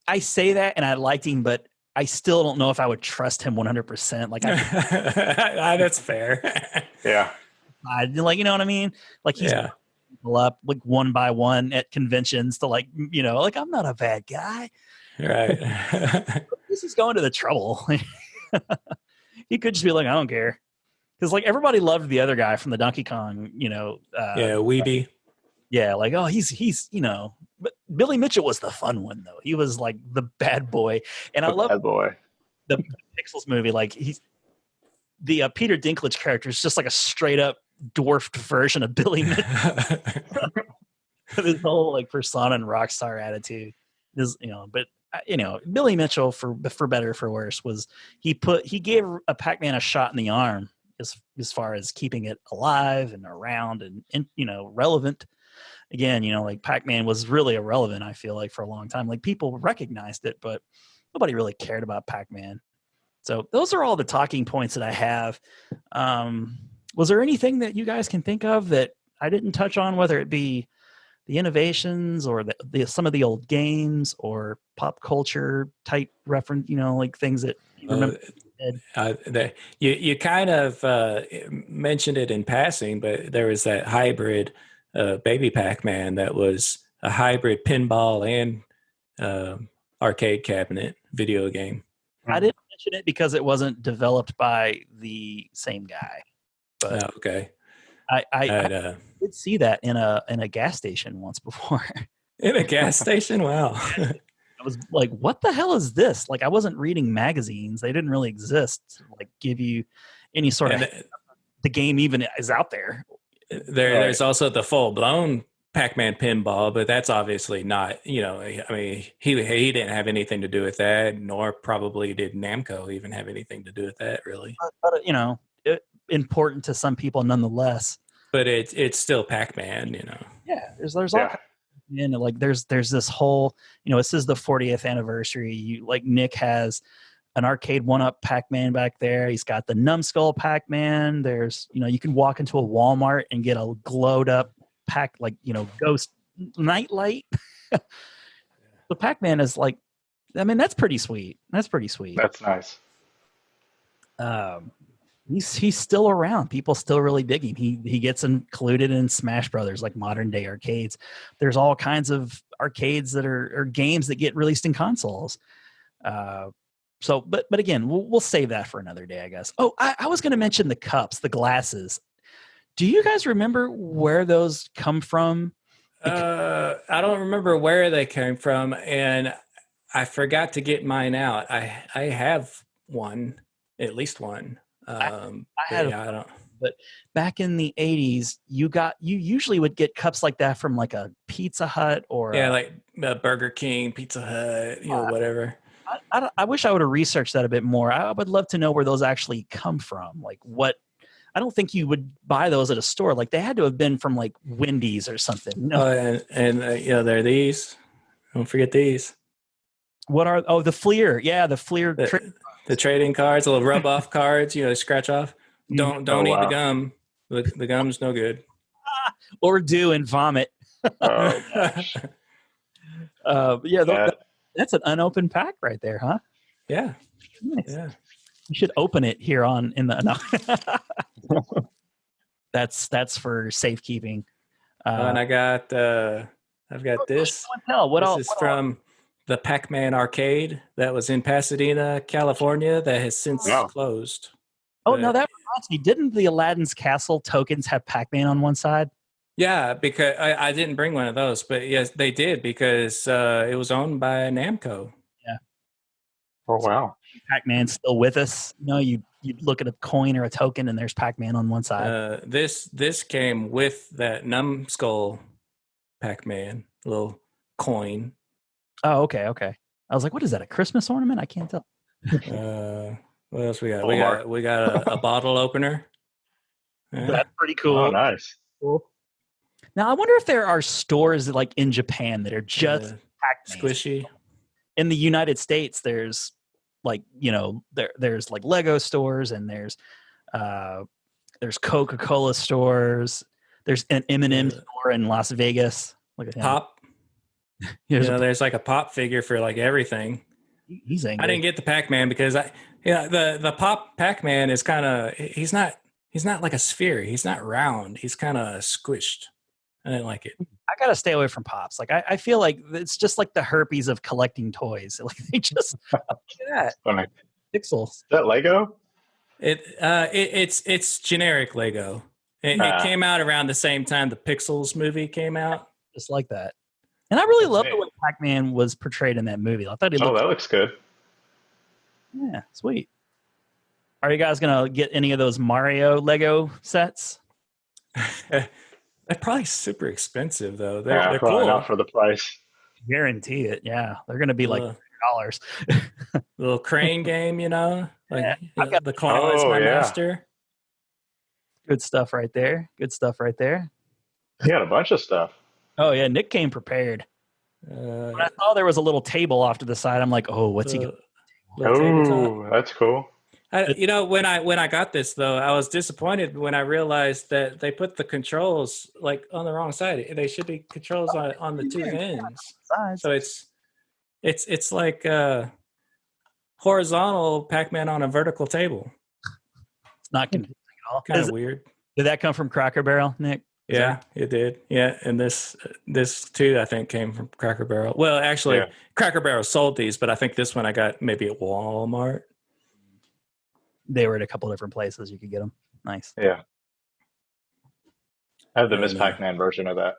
I say that and I liked him, but I still don't know if I would trust him 100%. Like that's fair. Yeah. Like, you know what I mean? Like he's people up like one by one at conventions to like I'm not a bad guy. Right. This is going to the trouble. He could just be like, I don't care. Because like everybody loved the other guy from the Donkey Kong, Weeby. Yeah, like he's but Billy Mitchell was the fun one though. He was like the bad boy, and I love bad boy. The Pixels movie. Like he's the Peter Dinklage character is just like a straight up dwarfed version of Billy Mitchell. His whole like persona and rock star attitude is but. Billy Mitchell for better or for worse was he gave a Pac-Man a shot in the arm as far as keeping it alive and around and relevant. Again, like Pac-Man was really irrelevant, I feel like, for a long time. Like people recognized it, but nobody really cared about Pac-Man. So those are all the talking points that I have. Was there anything that you guys can think of that I didn't touch on, whether it be the innovations or some of the old games or pop culture type reference, like things that you remember? You kind of mentioned it in passing, but there was that hybrid Baby Pac-Man that was a hybrid pinball and arcade cabinet video game. I didn't mention it because it wasn't developed by the same guy. But okay. I did see that in a gas station once before. In a gas station? Wow. I was like, what the hell is this? Like I wasn't reading magazines. They didn't really exist to like give you any sort of the game even is out there. There's also the full blown Pac-Man pinball, but that's obviously not, I mean, he didn't have anything to do with that, nor probably did Namco even have anything to do with that, really. But important to some people nonetheless. But it's still Pac-Man, Yeah, there's all kinds of, like there's this whole, this is the 40th anniversary. Like Nick has an arcade 1-up Pac-Man back there. He's got the numbskull Pac-Man. There's, you can walk into a Walmart and get a glowed up ghost nightlight. The Pac-Man is like, I mean, that's pretty sweet. That's nice. He's still around. People still really dig him. He gets included in Smash Brothers, like modern day arcades. There's all kinds of arcades that are games that get released in consoles. But again, we'll save that for another day, I guess. Oh, I was going to mention the cups, the glasses. Do you guys remember where those come from? I don't remember where they came from, and I forgot to get mine out. I have one, at least one. I don't. But back in the 80s, you usually would get cups like that from like a Pizza Hut or like Burger King, Pizza Hut, whatever. I wish I would have researched that a bit more. I would love to know where those actually come from. Like what? I don't think you would buy those at a store. Like they had to have been from like Wendy's or something. No. There are these. Don't forget these. What are? Oh, the Fleer. Yeah, the Fleer. The trading cards, the little rub off cards. Scratch off. Don't eat the gum. The gum's no good. Or do and vomit. Gosh. That's an unopened pack right there, huh? Yeah. Nice. Yeah. You should open it here on in the. No. That's for safekeeping. And I've got this. What this else? is from the Pac-Man arcade that was in Pasadena, California, that has since closed. Oh, no, that reminds me. Didn't the Aladdin's Castle tokens have Pac-Man on one side? Yeah, because I didn't bring one of those, but yes, they did because it was owned by Namco. Yeah. Oh, wow. Pac-Man's still with us. You look at a coin or a token and there's Pac-Man on one side. This came with that numbskull Pac-Man little coin. Oh, okay. I was like, what is that? A Christmas ornament? I can't tell. What else we got? We got a bottle opener. Yeah. That's pretty cool. Oh, nice. Cool. Now, I wonder if there are stores like in Japan that are just Pac-Man. Squishy. In the United States, there's like, there's like Lego stores and there's Coca-Cola stores. There's an M&M store in Las Vegas. Look at him. Pop. There's like a Pop figure for like everything. He's angry. I didn't get the Pac-Man because the Pop Pac-Man is kind of he's not like a sphere. He's not round. He's kind of squished. I didn't like it. I gotta stay away from Pops. Like I feel like it's just like the herpes of collecting toys. Like they just look at that. Funny. Pixels. Is that Lego? It's generic Lego. It came out around the same time the Pixels movie came out. Just like that. And I really love the way Pac-Man was portrayed in that movie. I thought that looks good. Yeah, sweet. Are you guys gonna get any of those Mario Lego sets? They're probably super expensive though. They're probably cool. Not for the price. Guarantee it. Yeah, they're gonna be like $100. Little crane game, like the coin is my master. Good stuff right there. You got a bunch of stuff. Oh yeah, Nick came prepared. When I saw there was a little table off to the side, I'm like, oh, what's he going to Oh, that's cool. When I got this though, I was disappointed when I realized that they put the controls like on the wrong side. They should be controls on the two ends. So it's like horizontal Pac-Man on a vertical table. It's not confusing at all. Kind of weird. Did that come from Cracker Barrel, Nick? Yeah, it did. Yeah, and this too, I think, came from Cracker Barrel. Well, actually, Cracker Barrel sold these, but I think this one I got maybe at Walmart. They were at a couple different places you could get them. Nice. Yeah. I have the Miss Pac-Man version of that.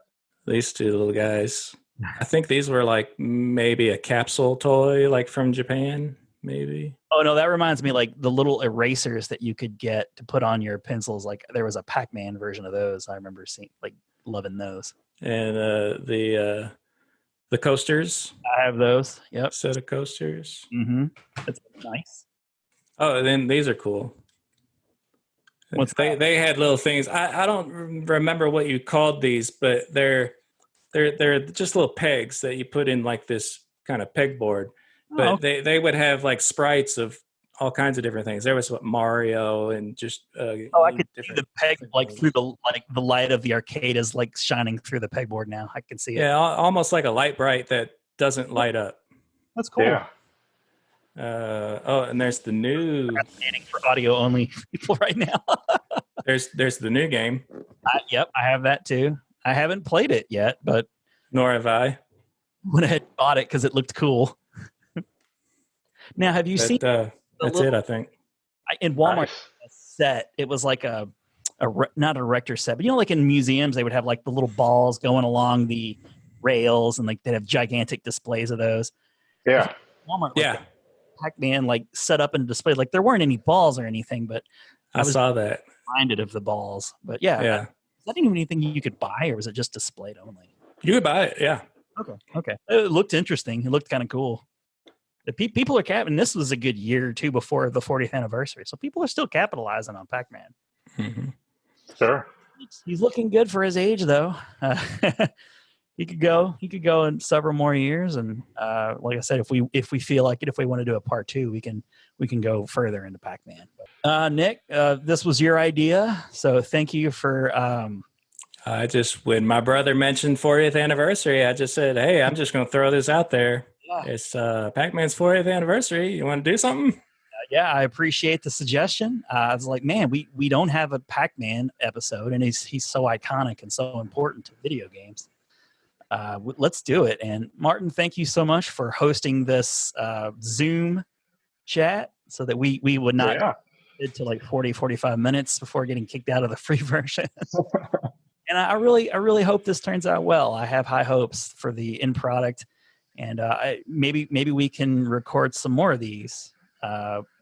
These two little guys. I think these were like maybe a capsule toy, like from Japan, maybe. Oh, no, that reminds me, like the little erasers that you could get to put on your pencils. Like there was a Pac-Man version of those. I remember seeing, like, loving those. and the coasters. I have those. Yep. Set of coasters. Mm-hmm. That's nice. Oh, and then these are cool. They had little things. I don't remember what you called these, but they're just little pegs that you put in like this kind of pegboard. But okay. they would have like sprites of all kinds of different things. There was Mario and just I could see the peg like through the light of the arcade is like shining through the pegboard now. I can see it. Yeah, almost like a light bright that doesn't light up. That's cool. Yeah. And there's the new for audio only people right now. there's the new game. Yep, I have that too. I haven't played it yet, but nor have I. Went ahead and bought it because it looked cool. Now, have you seen? That's it, I think. In Walmart, a set. It was like not a Rector set, but like in museums, they would have like the little balls going along the rails, and like they'd have gigantic displays of those. Yeah. Walmart, Pac-Man, like set up and displayed. Like there weren't any balls or anything, but I saw that. Reminded of the balls, but yeah. Is that even anything you could buy, or was it just displayed only? You could buy it, yeah. Okay. It looked interesting. It looked kind of cool. The people are and this was a good year or two before the 40th anniversary, so people are still capitalizing on Pac-Man. Mm-hmm. Sure. He's looking good for his age, though. He could go in several more years, and like I said, if we feel like it, if we want to do a part 2, we can go further into Pac-Man. Nick, this was your idea, so thank you for. When my brother mentioned 40th anniversary, I just said, "Hey, I'm just going to throw this out there. Yeah. It's Pac-Man's 40th anniversary. You want to do something?" Yeah, I appreciate the suggestion. I was like, man, we don't have a Pac-Man episode, and he's so iconic and so important to video games. Let's do it. And Martin, thank you so much for hosting this Zoom chat so that we would not get to like 45 minutes before getting kicked out of the free version. And I really hope this turns out well. I have high hopes for the end product, and maybe we can record some more of these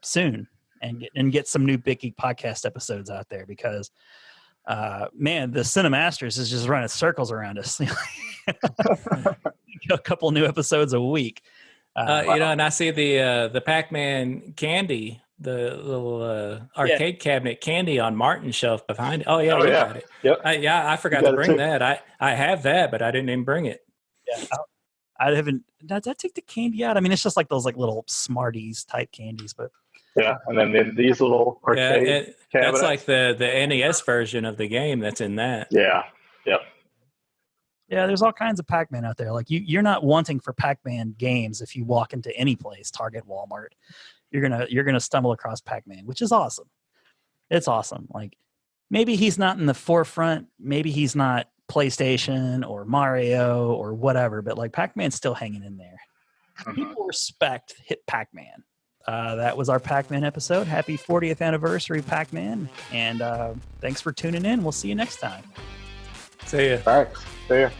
soon and get some new BitGeek podcast episodes out there, because man, the Cinemasters is just running circles around us. A couple new episodes a week. And I see the Pac-Man candy, the little arcade cabinet candy on Martin's shelf behind it. Oh yeah, look at it. Yep. I forgot to bring that. I have that, but I didn't even bring it. Yeah, I haven't. Did I take the candy out? I mean, it's just like those like little Smarties type candies, but. Yeah, and then these little arcade cabinets. That's like the NES version of the game that's in that. Yeah. Yep. Yeah, there's all kinds of Pac-Man out there. Like you're not wanting for Pac-Man games if you walk into any place, Target, Walmart. You're gonna stumble across Pac-Man, which is awesome. It's awesome. Like maybe he's not in the forefront, maybe he's not PlayStation or Mario or whatever, but like Pac-Man's still hanging in there. People respect hit Pac-Man. That was our Pac-Man episode. Happy 40th anniversary, Pac-Man. And thanks for tuning in. We'll see you next time. See ya. All right. See ya.